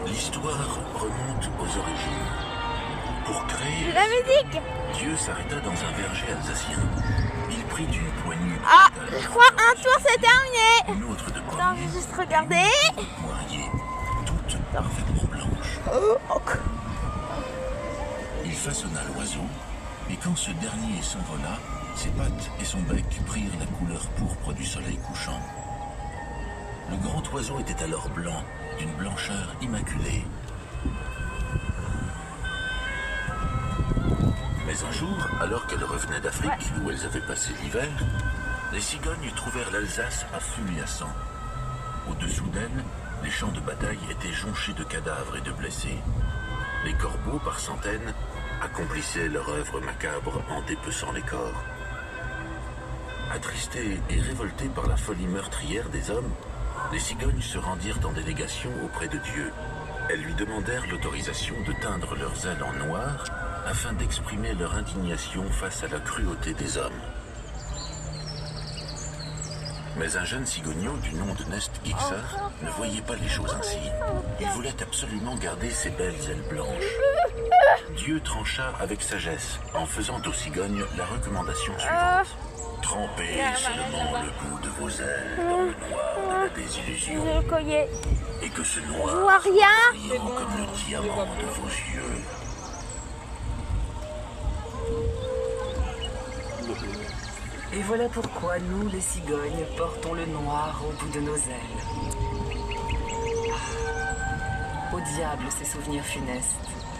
L'histoire remonte aux origines. Pour créer La musique. Dieu s'arrêta dans un verger alsacien. Il prit d'une poignée Ah, je crois un tour c'est terminé. une autre de Attends, pommier, je vais juste regarder. poirier, toutes parfaitement blanches. Il façonna l'oiseau, et quand ce dernier s'envola, ses pattes et son bec prirent la couleur pourpre du soleil couchant. Le grand oiseau était alors blanc, d'une blancheur immaculée. Mais un jour, alors qu'elles revenaient d'Afrique, où elles avaient passé l'hiver, les cigognes trouvèrent l'Alsace affumée à sang. Au-dessous d'elles, les champs de bataille étaient jonchés de cadavres et de blessés. Les corbeaux, par centaines, accomplissaient leur œuvre macabre en dépeçant les corps. Attristés et révoltés par la folie meurtrière des hommes, les cigognes se rendirent en délégation auprès de Dieu. Elles lui demandèrent l'autorisation de teindre leurs ailes en noir afin d'exprimer leur indignation face à la cruauté des hommes. Mais un jeune cigogneau du nom de Nest Gixar ne voyait pas les choses ainsi. Il voulait absolument garder ses belles ailes blanches. Dieu trancha avec sagesse en faisant aux cigognes la recommandation suivante. Trempez seulement le bout de vos ailes dans le noir de la désillusion Je le cognais. et que ce Je noir vois rien. brillant comme le diamant de vos yeux. Et voilà pourquoi nous, les cigognes, portons le noir au bout de nos ailes. Au diable ces souvenirs funestes.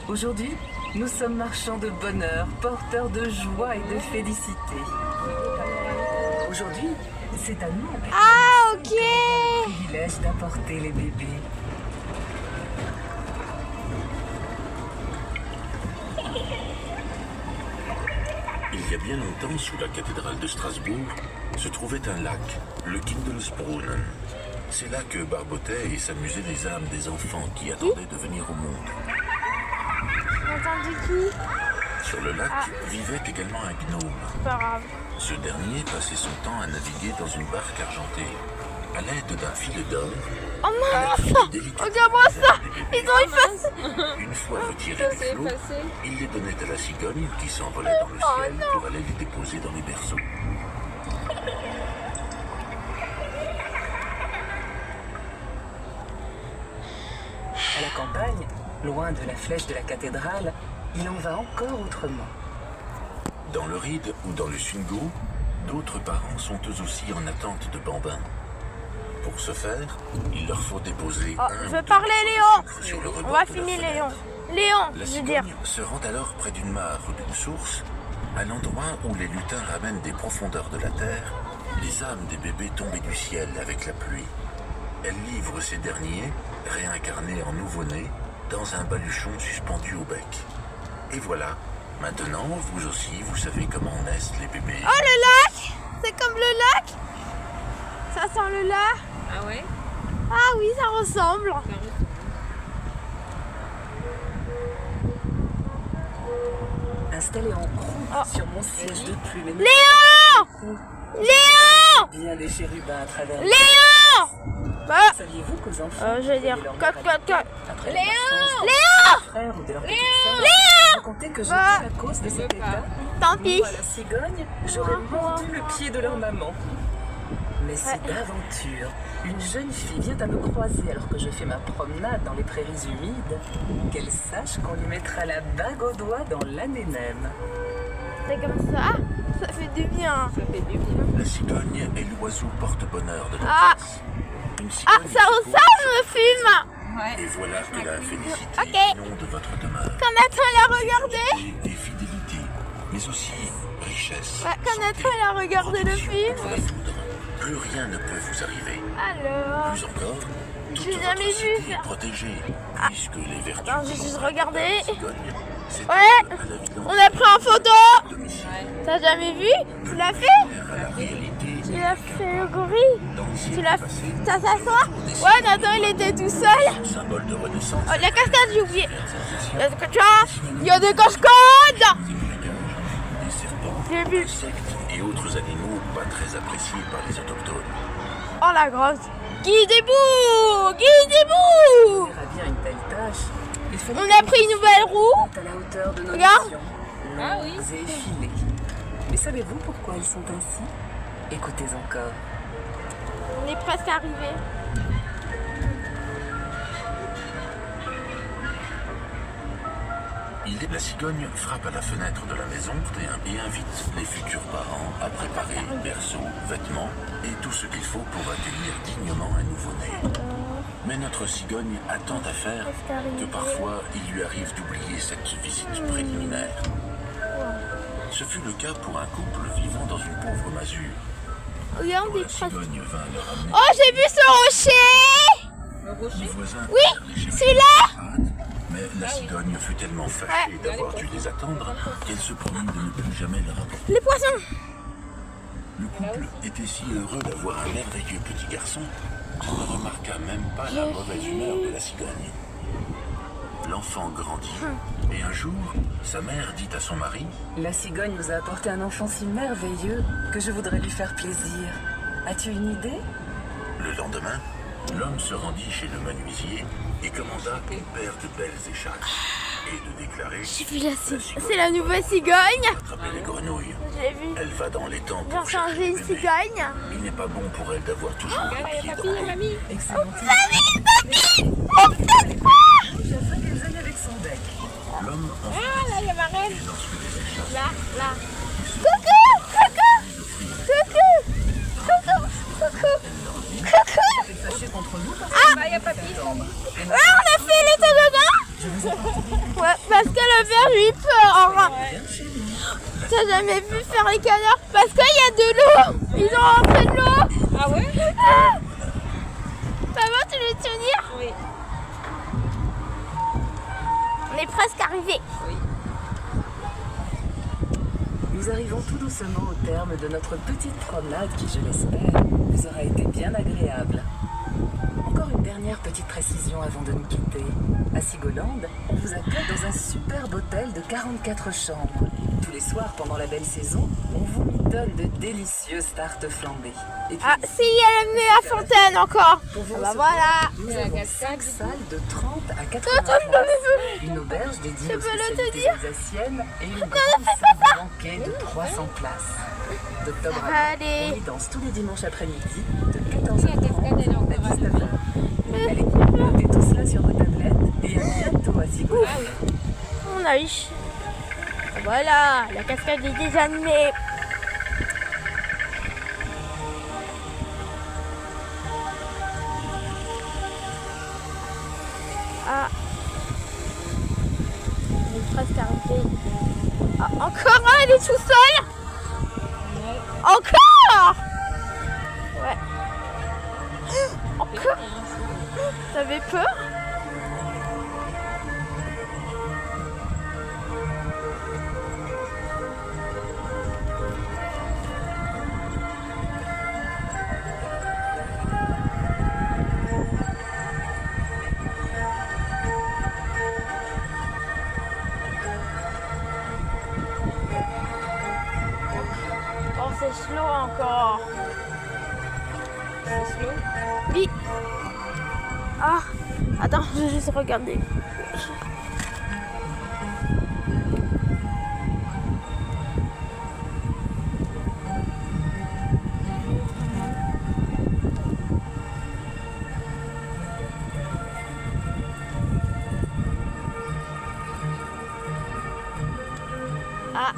Aujourd'hui, nous sommes marchands de bonheur, porteurs de joie et de félicité. Aujourd'hui, c'est à nous Ah ok. le privilège d'apporter les bébés. Il y a bien longtemps, sous la cathédrale de Strasbourg, se trouvait un lac, le Kindelsbrunnen. C'est là que barbotaient et s'amusaient les âmes des enfants qui attendaient de venir au monde. J'ai entendu qui? Sur le lac vivait également un gnome. Pas grave. Ce dernier passait son temps à naviguer dans une barque argentée. À l'aide d'un filet d'or, Oh mince. délicatement Regarde-moi ça. Ils ont effacé. une fois retirés du flot, il les donnait à la cigogne qui s'envolait dans le ciel pour aller les déposer dans les berceaux. À la campagne, loin de la flèche de la cathédrale, il en va encore autrement. Dans le Ride ou dans le Sungo, d'autres parents sont eux aussi en attente de bambins. Pour ce faire, il leur faut déposer Oh, un je ou veux deux parler morceaux de Léon. sucre sur le On rebord va de leur finir fenêtre. Léon. Léon, La je veux dire. cigogne se rend alors près d'une mare ou d'une source À l'endroit où les lutins ramènent des profondeurs de la terre, les âmes des bébés tombés du ciel avec la pluie. Elle livre ces derniers, réincarnés en nouveau-nés, dans un baluchon suspendu au bec. Et voilà, maintenant, vous aussi, vous savez comment naissent les bébés. Oh, le lac! C'est comme le lac? Ça sent le lac? Ah ouais? Ah oui, ça ressemble. Installé en croûte sur mon siège de plume. Léon! Léon! Bien des chérubins à travers. Léon! Bah, Saviez-vous qu'aux enfants, je vais dire, après Léon! frère ou de leur petite sœur, Léon! racontaient que j'étais à cause de cet état. Tant pis. Moi, la cigogne, j'aurais mordu le pied de leur maman. Mais c'est d'aventure. Une jeune fille vient à me croiser alors que je fais ma promenade dans les prairies humides. Qu'elle sache qu'on lui mettra la bague au doigt dans l'année même. C'est comme ça, ça fait du bien. La cigogne est l'oiseau porte-bonheur de la Ah. classe. Une Ah, cigogne ça ressemble au film. et voilà que la félicité Ok. nom de votre demeure. Quand Nathan l'a regardé. Et fidélité, mais aussi richesse. Ouais, quand Nathan l'a regardé le film. Contre la foudre, plus rien ne peut vous arriver. Alors. Plus encore, toute J'ai votre jamais vu cité ça. est protégée, puisque les vertus Attends, j'ai juste commandées regardé. par la cigogne s'étendent Ouais. à la violence On a pris en photo. domicile. T'as jamais vu? Tu l'as fait? À la réalité, Tu l'as fait le gorille? dans le Tu siècle l'as passé, fait? Ça s'assoit? Ouais, Nathan il était tout seul. symbole de renaissance. Oh, la cascade, j'ai oublié. Il y a des cascades. Des brigages, des serpents, J'ai vu. des insectes et autres animaux pas très appréciés par les autochtones. Oh la grosse. Guidez-vous! Guidez-vous! À bien une telle tâche, il fallait On a pris une nouvelle roue. à la hauteur de nos Regarde. missions, longues et effilées. Mais savez-vous pourquoi ils sont ainsi? Écoutez encore. On est presque arrivé. La cigogne frappe à la fenêtre de la maison et invite les futurs parents à préparer berceau, vêtements et tout ce qu'il faut pour accueillir dignement un nouveau-né. Mais notre cigogne a tant à faire que parfois il lui arrive d'oublier cette visite préliminaire. Ce fut le cas pour un couple vivant dans une pauvre masure. Regarde, Quand il est la presque. cigogne vint leur amener Oh, j'ai vu ce rocher! les voisins Oui, firent les chemins celui-là. de parade, mais la cigogne fut tellement fâchée d'avoir dû les attendre qu'elle se promit de ne plus jamais les rapporter. Les poissons! Le couple était si heureux d'avoir un merveilleux petit garçon qu'il ne remarqua même pas la mauvaise humeur de la cigogne. L'enfant grandit et un jour, sa mère dit à son mari La cigogne nous a apporté un enfant si merveilleux que je voudrais lui faire plaisir. As-tu une idée? le lendemain, l'homme se rendit chez le menuisier et commanda une paire de belles écharpes et de déclarer J'ai vu la cigogne. C'est la nouvelle cigogne. attraper les grenouilles. J'ai vu. Elle va dans les temps J'ai pour chercher changé le une bébé. cigogne. Il n'est pas bon pour elle d'avoir toujours les pieds dans l'eau. Excellent. J'aimerais qu'elle aille avec son bec. L'homme en fit Ah, là, il y a ma reine. et lorsque les écharpes Là, là. Coucou! Coucou! Coucou! Coucou! Coucou! Elle est fâchée contre nous parce Ah! Il y a papy. Ouais, on a fait le toboggan. Ouais, parce que le verre lui peur. T'as jamais vu faire les canards? Parce qu'il y a de l'eau. Ils ont rentré de l'eau. Ah ouais? Maman, tu veux te tenir? Oui. On est presque arrivé. Nous arrivons tout doucement au terme de notre petite promenade qui, je l'espère, vous aura été bien agréable. Encore une dernière petite précision avant de nous quitter. À Sigolande, on vous accueille dans un superbe hôtel de 44 chambres. Tous les soirs, pendant la belle saison, on vous mitonne de délicieuses tartes flambées. Et puis, Ah, si, elle a mis la fontaine encore. pour vous Ah bah recevoir, voilà. nous La avons cascade. 5 salles de 30 à 80 Attends, places, une auberge dédiée Je aux peux le spécialités tenir. alsaciennes et une grande salle de banquet de 300 places. D'octobre à mai, Allez. on y danse tous les dimanches après-midi de 14h30 cascade, elle est encore à 19h. Allez, notez tout cela sur vos tablettes et à bientôt à Sigolande. On a eu. Voilà, la cascade est déjà animée. Ah. On est presque arrivé. Ah, encore un, elle est sous-sol. Encore. Ouais. Encore. T'avais peur? Oh, c'est slow encore. C'est slow. Oui. Ah, attends, je vais juste regarder. Ah,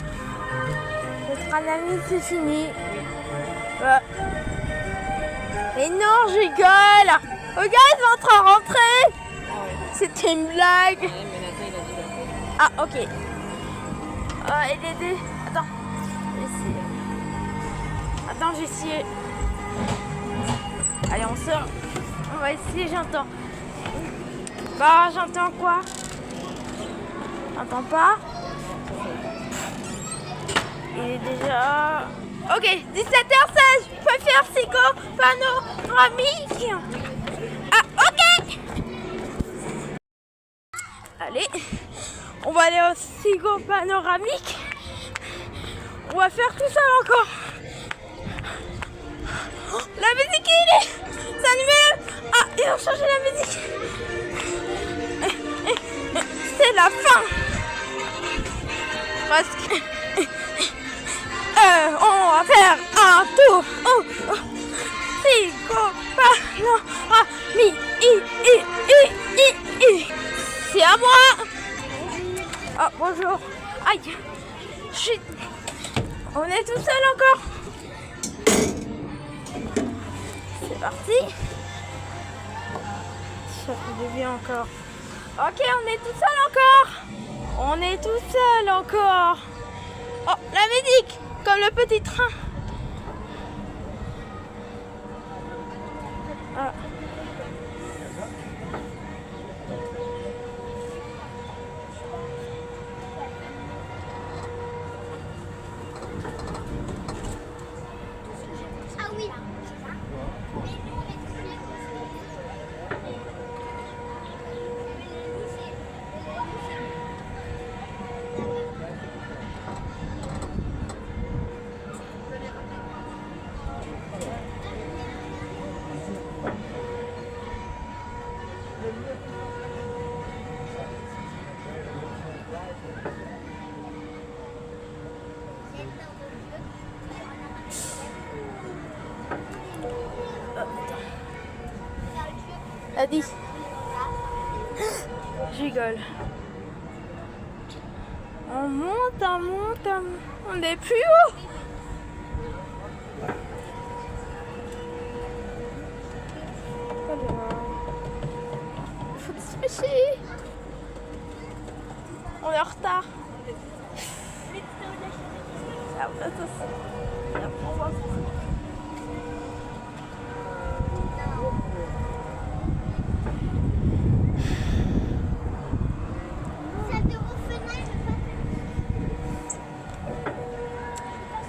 notre analyse c'est fini. Mais non, je rigole. Regarde, ils sont en train de rentrer. C'était une blague. Ah, ok. Il est des... Attends. Attends, j'ai essayé. Allez, on sort. On va essayer, j'entends. Bah, j'entends quoi? J'entends pas. Il est déjà... Ok, 17h16, je peux faire psycho panoramique. Ah, ok. Allez, on va aller au psycho panoramique. On va faire tout ça encore. Oh, la musique, il est... Ça ah, ils ont changé la musique. C'est la fin. Parce que... on va faire un tour. C'est à moi. Oh, bonjour. Aïe. Chut. On est tout seul encore. C'est parti. Ça fait du bien encore. Ok, on est tout seul encore. On est tout seul encore. Oh, la musique, comme le petit train. Ah. Ah oui. A dit. Je rigole. On monte, on monte, on est plus haut. Il faut se dépêcher. On est en retard.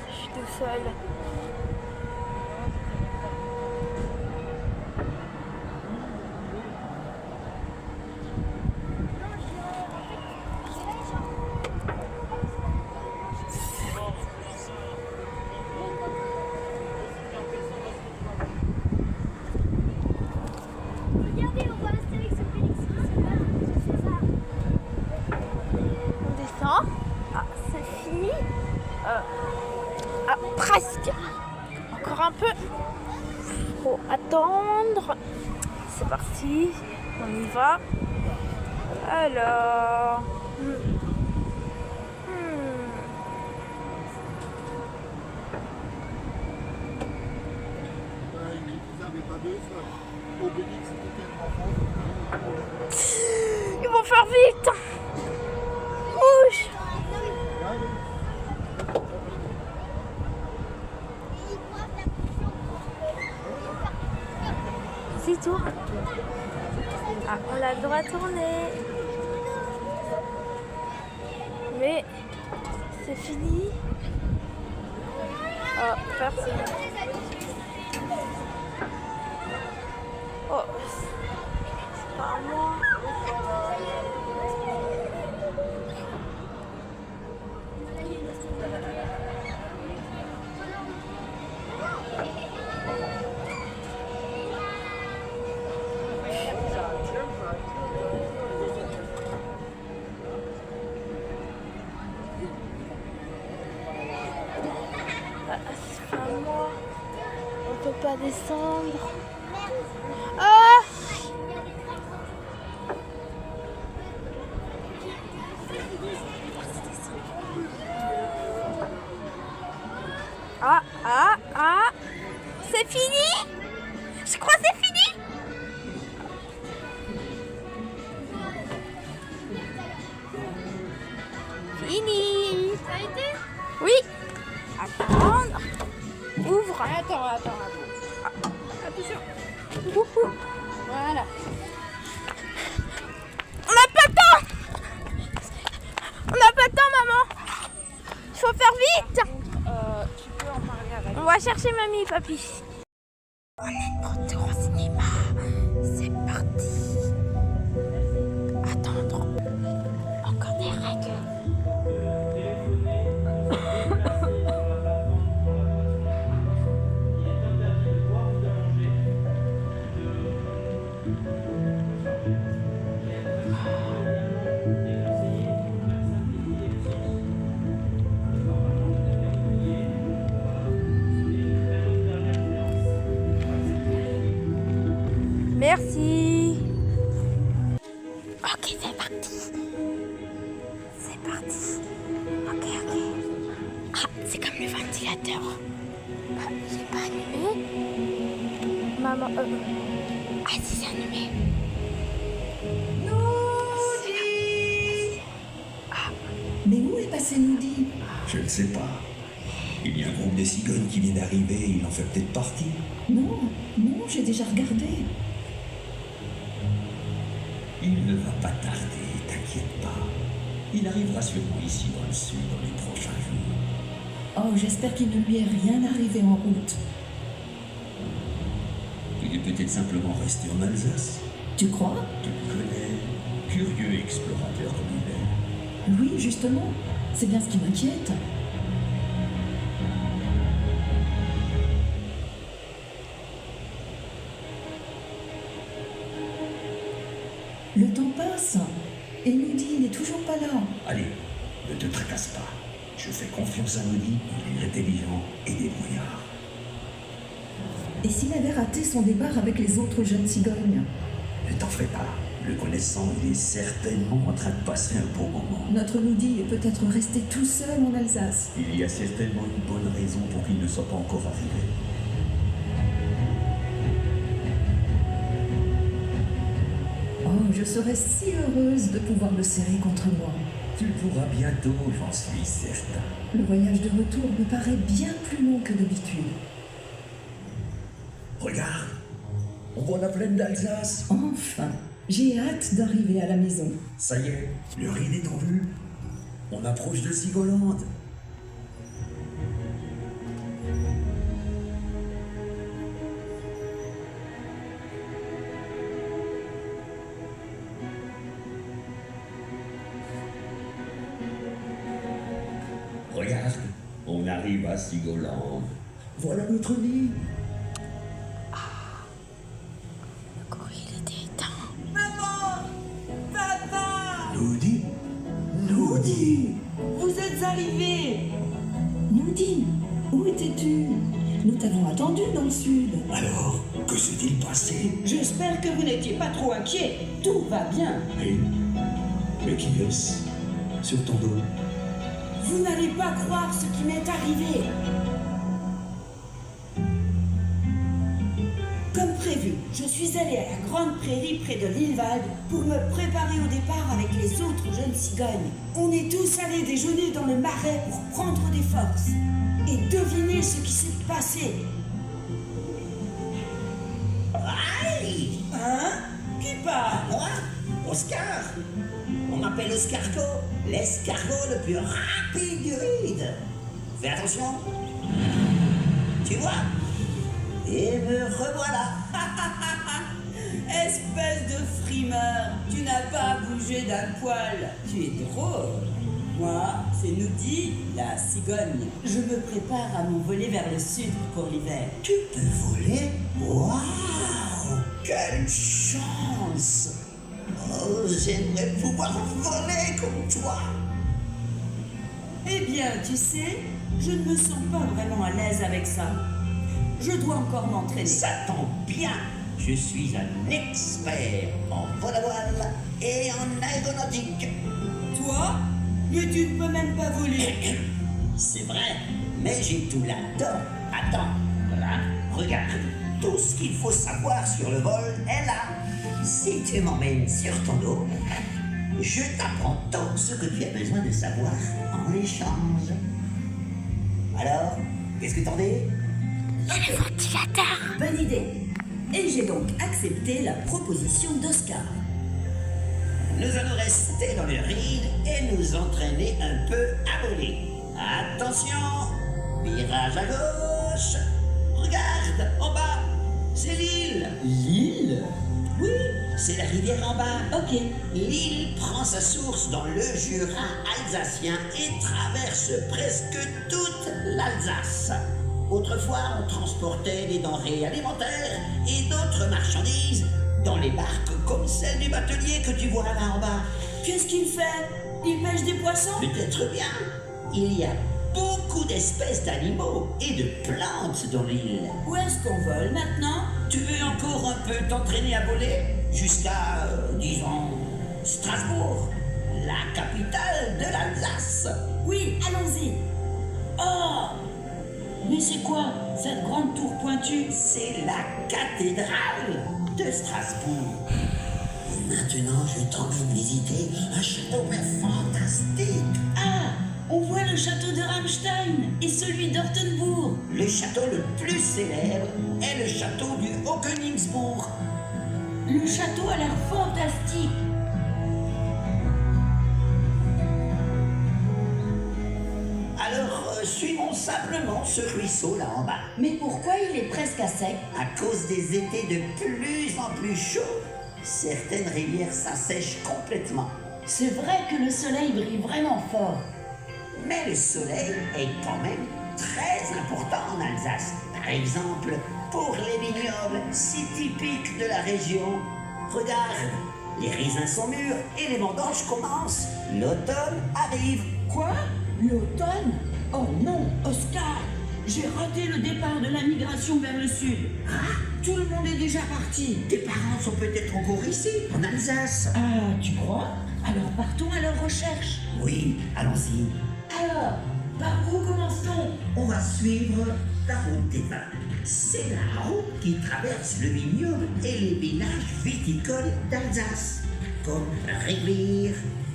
Je suis tout seul. Regardez, on va rester avec ce Félix. On descend. Ah, c'est fini. Ah, presque. Encore un peu. Faut attendre. C'est parti. On y va. Alors. Ils vont faire vite. Bouge. tourne. Ah, on a le droit de tourner. Mais c'est fini. Oh, personne. Oh, c'est pas à moi. C'est pas moi. On peut pas descendre. Ah! Ah! C'est fini? Je crois que c'est fini. Fini. Ça a été? Oui. Attendre. Ouvre. Attends. Attention. Voilà. On n'a pas le temps. On n'a pas le temps, maman. Il faut faire vite. Tu peux en parler avec. On va chercher mamie et papy. On est de gros cinéma. C'est parti. Attendre. Encore des règles. Merci. Ok, c'est parti. C'est parti. Ok. Ah, c'est comme le ventilateur. Bah, j'ai pas allumé. Maman, Ah, si, c'est allumé. Mais où est passé Noudi? Je ne sais pas. Il y a un groupe de cigognes qui vient d'arriver, il en fait peut-être partie. Non, j'ai déjà regardé. Il ne va pas tarder, t'inquiète pas. Il arrivera sûrement ici dans le sud dans les prochains jours. Oh, j'espère qu'il ne lui est rien arrivé en route. Il est peut-être simplement resté en Alsace. Tu crois? Tu le connais, curieux explorateur comme il est. Oui, justement, c'est bien ce qui m'inquiète. Le temps passe et Noudi n'est toujours pas là. Allez, ne te tracasse pas. Je fais confiance à Noudi, il est intelligent et débrouillard. Et s'il avait raté son départ avec les autres jeunes cigognes? Ne t'en fais pas. Le connaissant, il est certainement en train de passer un beau moment. Notre Noudi est peut-être resté tout seul en Alsace. Il y a certainement une bonne raison pour qu'il ne soit pas encore arrivé. Oh, je serais si heureuse de pouvoir le serrer contre moi. Tu le pourras bientôt, j'en suis certain. Le voyage de retour me paraît bien plus long que d'habitude. Regarde, on voit la plaine d'Alsace. Enfin, j'ai hâte d'arriver à la maison. Ça y est, le Rhin est en vue. On approche de Sigolande. Regarde, on arrive à Sigolande. Voilà notre lit. Le courrier était éteint. Maman! Papa! Noudi? Noudi! Vous êtes arrivés! Noudi, où étais-tu? Nous t'avons attendu dans le sud. Alors, que s'est-il passé? J'espère que vous n'étiez pas trop inquiets. Tout va bien. Mais qui est-ce? Sur ton dos? Vous n'allez pas croire ce qui m'est arrivé. Comme prévu, je suis allée à la grande prairie près de Lillewald pour me préparer au départ avec les autres jeunes cigognes. On est tous allés déjeuner dans le marais pour prendre des forces. Et devinez ce qui s'est passé. Aïe! Oscar. On m'appelle Oscargo, l'escargot le plus rapide du ride. Fais attention. Tu vois? Et me revoilà. Espèce de frimeur, tu n'as pas bougé d'un poil. Tu es drôle. Moi, c'est Noudi, la cigogne. Je me prépare à m'envoler vers le sud pour l'hiver. Tu peux voler? Waouh! Quelle chance! Oh, j'aimerais pouvoir voler comme toi. Eh bien, tu sais, je ne me sens pas vraiment à l'aise avec ça. Je dois encore m'entraîner. Ça tombe bien. Je suis un expert en vol à voile et en aéronautique. Toi? Mais tu ne peux même pas voler. C'est vrai, mais j'ai tout là-dedans. Attends, voilà, regarde. Tout ce qu'il faut savoir sur le vol est là. Si tu m'emmènes sur ton dos, je t'apprends tout ce que tu as besoin de savoir en échange. Alors, qu'est-ce que t'en dis? Le ventilateur. Bonne idée. Et j'ai donc accepté la proposition d'Oscar. Nous allons rester dans le ride et nous entraîner un peu à voler. Attention, virage à gauche. Regarde, en bas, c'est l'île. L'île? Oui, c'est la rivière en bas. Ok. L'île prend sa source dans le Jura alsacien et traverse presque toute l'Alsace. Autrefois, on transportait des denrées alimentaires et d'autres marchandises dans les barques comme celle du batelier que tu vois là en bas. Qu'est-ce qu'il fait? Il pêche des poissons? Peut-être bien. Il y a beaucoup d'espèces d'animaux et de plantes dans l'île. Où est-ce qu'on vole maintenant? Tu veux encore un peu t'entraîner à voler? Jusqu'à, disons, Strasbourg, la capitale de l'Alsace. Oui, allons-y. Oh! Mais c'est quoi, cette grande tour pointue? C'est la cathédrale de Strasbourg. Et maintenant, je t'emmène visiter un château mais fantastique. Ah! On voit le château de Ramstein et celui d'Ortenbourg. Le château le plus célèbre est le château du Haut-Königsbourg. Le château a l'air fantastique. Alors, suivons simplement ce ruisseau là en bas. Mais pourquoi il est presque à sec? À cause des étés de plus en plus chauds, certaines rivières s'assèchent complètement. C'est vrai que le soleil brille vraiment fort. Mais le soleil est quand même très important en Alsace. Par exemple, pour les vignobles si typiques de la région. Regarde, les raisins sont mûrs et les vendanges commencent. L'automne arrive. Quoi? L'automne? Oh non, Oscar! J'ai raté le départ de la migration vers le sud. Ah, tout le monde est déjà parti. Tes parents sont peut-être encore ici, en Alsace. Ah, tu crois? Alors partons à leur recherche. Oui, allons-y. Alors, par où commence-t-on? On va suivre la route des vins. C'est la route qui traverse le vignoble et les villages viticoles d'Alsace, comme Révire,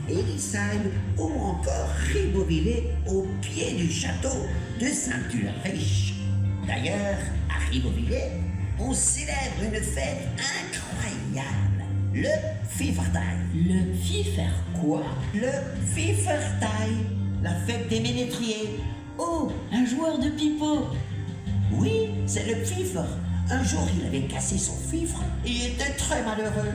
Elisheim ou encore Ribeauvillé au pied du château de Saint-Ulrich. D'ailleurs, à Ribeauvillé, on célèbre une fête incroyable, le Pfiffertag. Le Pfiffer quoi? Le Pfiffertag, la fête des ménétriers. Oh, un joueur de pipeau. Oui, c'est le Pfiffer. Un jour, il avait cassé son fifre et il était très malheureux.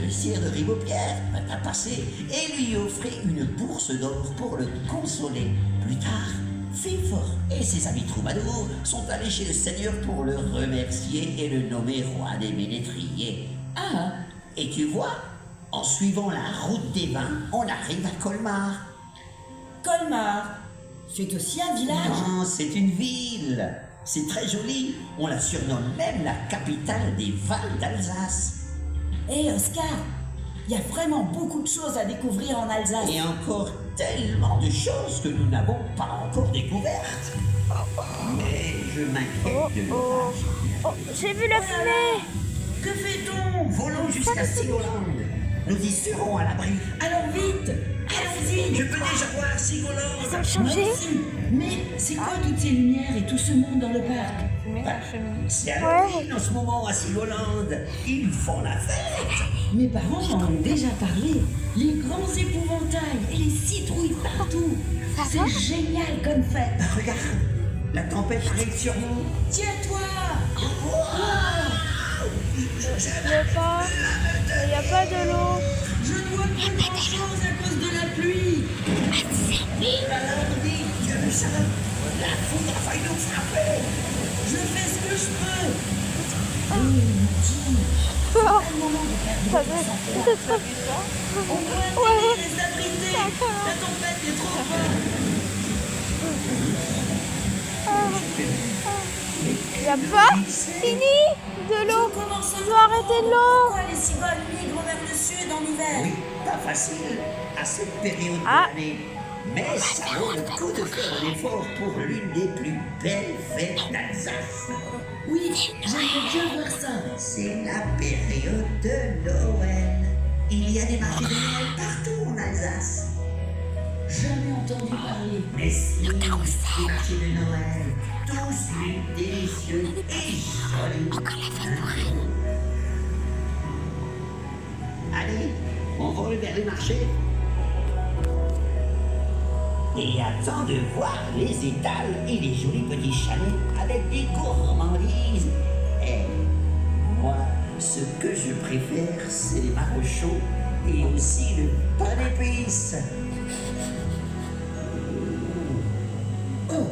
Le sire de Ribeaupierre vint à passer et lui offrit une bourse d'or pour le consoler. Plus tard, Pfiffer et ses amis troubadours sont allés chez le seigneur pour le remercier et le nommer roi des ménétriers. Ah, et tu vois, en suivant la route des vins, on arrive à Colmar. Colmar, c'est aussi un village? Non, c'est une ville. C'est très joli. On la surnomme même la capitale des vins d'Alsace. Hé Oscar, il y a vraiment beaucoup de choses à découvrir en Alsace. Et encore tellement de choses que nous n'avons pas encore découvertes. Mais je m'inquiète de l'orage. Oh, j'ai vu la fumée. Que fait-on? Volons jusqu'à Sigolande. Nous y serons à l'abri. Alors vite, allons-y. suite. Je peux déjà voir Sigolande. Ils ont changé. Moi aussi. Mais c'est quoi toutes ces lumières et tout ce monde dans le parc? C'est Halloween en ce moment à Sigolande. Ils font la fête. Mes parents m'en ont déjà parlé. Les grands épouvantails et les citrouilles partout. C'est génial comme fête. Bah, regarde, la tempête arrive sur nous. Tiens-toi. Il n'y a pas de l'eau. Je ne vois plus grand-chose à cause de la pluie. Tu as vu ça? La foudre a failli nous frapper. Je fais ce que je peux. On doit les abriter. La tempête est trop forte. Il n'y a pas fini de l'eau. On doit arrêter de l'eau. Pourquoi les cigognes migrent vers le sud en hiver? Oui, pas facile à cette période de l'année. Mais ça vaut le coup de faire un effort pour l'une des plus belles fêtes d'Alsace. Oui, j'aimerais bien voir ça. C'est la période de Noël. Il y a des marchés de Noël partout en Alsace. Jamais entendu parler. Mais si, les marchés de Noël, tous délicieux et jolis. Allez, on vole vers les marchés. Et attends de voir les étals et les jolis petits chalets avec des gourmandises. Et moi, ce que je préfère, c'est les marochaux et aussi le pain d'épices. Oh,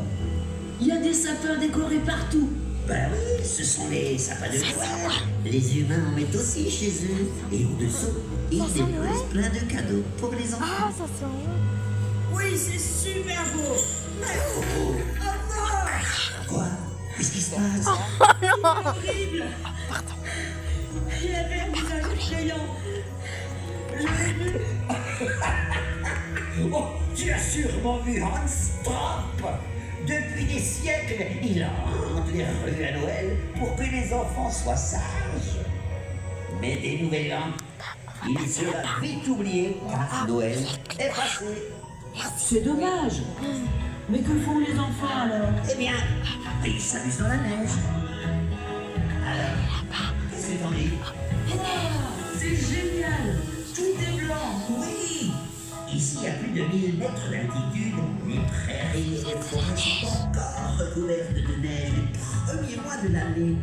il y a des sapins décorés partout. Ben oui, ce sont les sapins de Noël. Les humains en mettent aussi chez eux. Et au-dessous, ils déposent plein de cadeaux pour les enfants. Ah, ça sent bon. Oui, c'est super beau. Mais oh non! Quoi? Qu'est-ce qui se passe? C'est horrible. Il avait un visage effrayant. Je l'ai vu. Oh, tu as sûrement vu Hans Trapp. Depuis des siècles, il hante les rues à Noël pour que les enfants soient sages. Mais des nouvelles lampes, il sera vite oublié car Noël est passé. C'est dommage. Mais que font les enfants alors? Eh bien, ils s'amusent dans la neige. Alors, qu'est-ce que t'en dis? C'est génial. Tout est blanc. Oui! Ici, à plus de 1000 mètres d'altitude, les prairies et les forêts sont encore recouvertes de neige les premiers mois de l'année.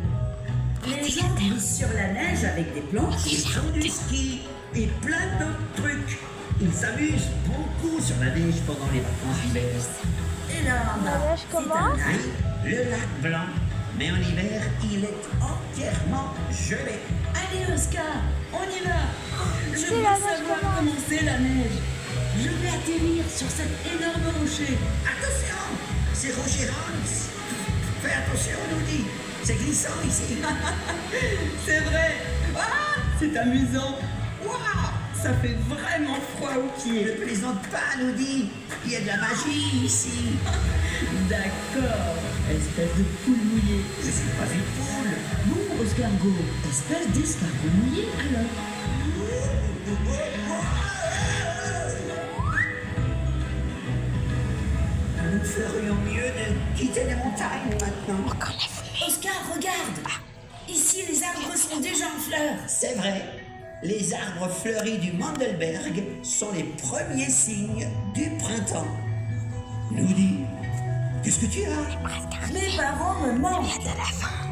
Les gens glissent sur la neige avec des planches. Ils font du ski et plein d'autres trucs. Ils s'amusent beaucoup sur la neige pendant les vacances d'hiver. Et là, en bas, La neige c'est un commence. lac. Oui, le lac blanc. Mais en hiver, il est entièrement gelé. Allez, Oscar, on y va. Je C'est veux la neige savoir commence. comment c'est la neige. Je vais atterrir sur cet énorme rocher. Attention, c'est Roger Hans. Fais attention, on nous dit. C'est glissant ici. C'est vrai. Ah, c'est amusant. Waouh, ça fait vraiment froid aux pieds. Ne plaisante pas, nous dit. Il y a de la magie ici. D'accord, espèce de poule mouillée. Je suis pas une poule. Bon, Oscargot, espèce d'escargot mouillé alors. Nous ferions mieux de quitter les montagnes maintenant. Oscar, regarde. Ici, les arbres sont déjà en fleurs. C'est vrai. Les arbres fleuris du Mandelberg sont les premiers signes du printemps. Nous dit, qu'est-ce que tu as? Mes parents me manquent.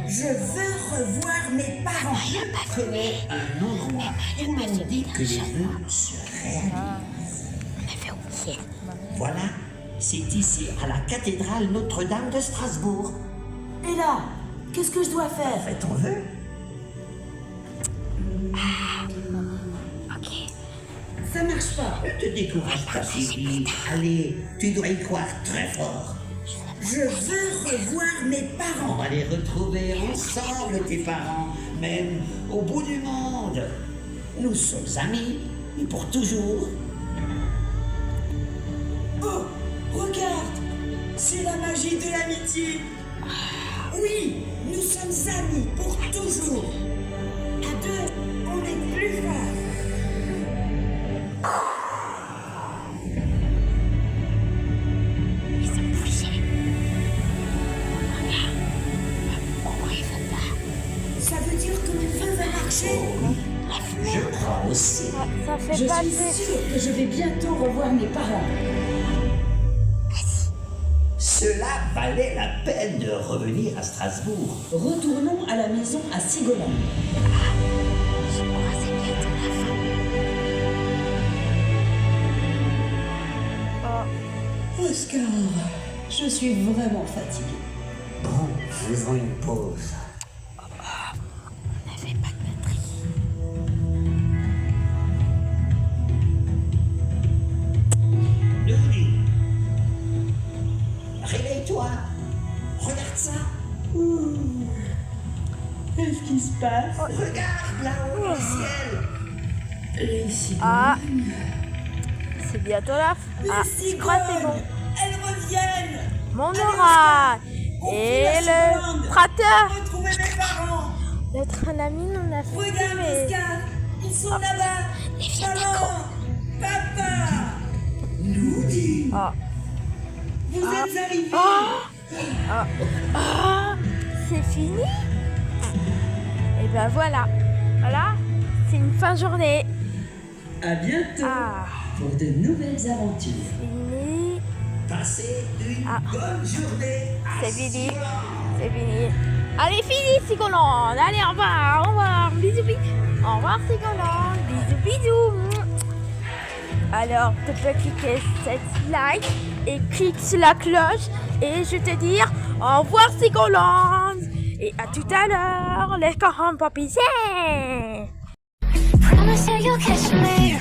Je veux revoir mes parents. Je connais un endroit où l'on dit que les vœux se réalisent. Voilà, c'est ici, à la cathédrale Notre-Dame de Strasbourg. Et là, qu'est-ce que je dois faire? Fais ton vœu. Ça marche pas. Ne te décourage pas si vite. Allez, tu dois y croire très fort. Je veux revoir mes On parents. va les retrouver ensemble, tes parents, même au bout du monde. Nous sommes amis, et pour toujours. Oh, regarde, c'est la magie de l'amitié. Oui, nous sommes amis pour toujours. À deux, on est plus fort. Je crois aussi. Ça fait Je pas suis de... sûre que je vais bientôt revoir mes parents. Cela valait la peine de revenir à Strasbourg. Retournons à la maison à Sigolin. Je crois que c'est bientôt la fin. Oscar, je suis vraiment fatiguée. Bon, faisons une pause. On n'avait pas de batterie. Louis, réveille-toi. Regarde ça. Qu'est-ce qui se passe? Regarde là-haut dans le ciel. Les cigognes. Ah, c'est bientôt la fin. Ah, Les je crois que c'est bon. cigognes. Elles reviennent. Mon aura et le prateur. Retrouver mes parents. Notre ami on a fait Regarde, mais... Oscar. Ils sont là-bas. Les vieux Maman. Papa. Louis. Ah. Vous êtes arrivés. Ah, c'est fini. Et ben voilà. Voilà, c'est une fin de journée. À bientôt Ah, pour de nouvelles aventures. fini. Passez une bonne journée. C'est fini. C'est fini. Allez, fini, Sigolande. Allez, au revoir. Au revoir. Bisous, bisous. Au revoir, Sigolande. Bisous, bisous. Alors, tu peux cliquer sur cette like et clique sur la cloche. Et je te dire au revoir, Sigolande. Et à tout à l'heure, les corons papis. Promise that you'll catch me.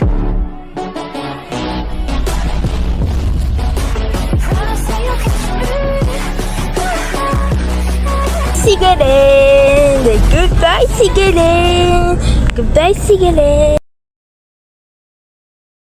Promise that you'll catch me. Sigolande. Goodbye, Sigolande. Goodbye, Sigolande.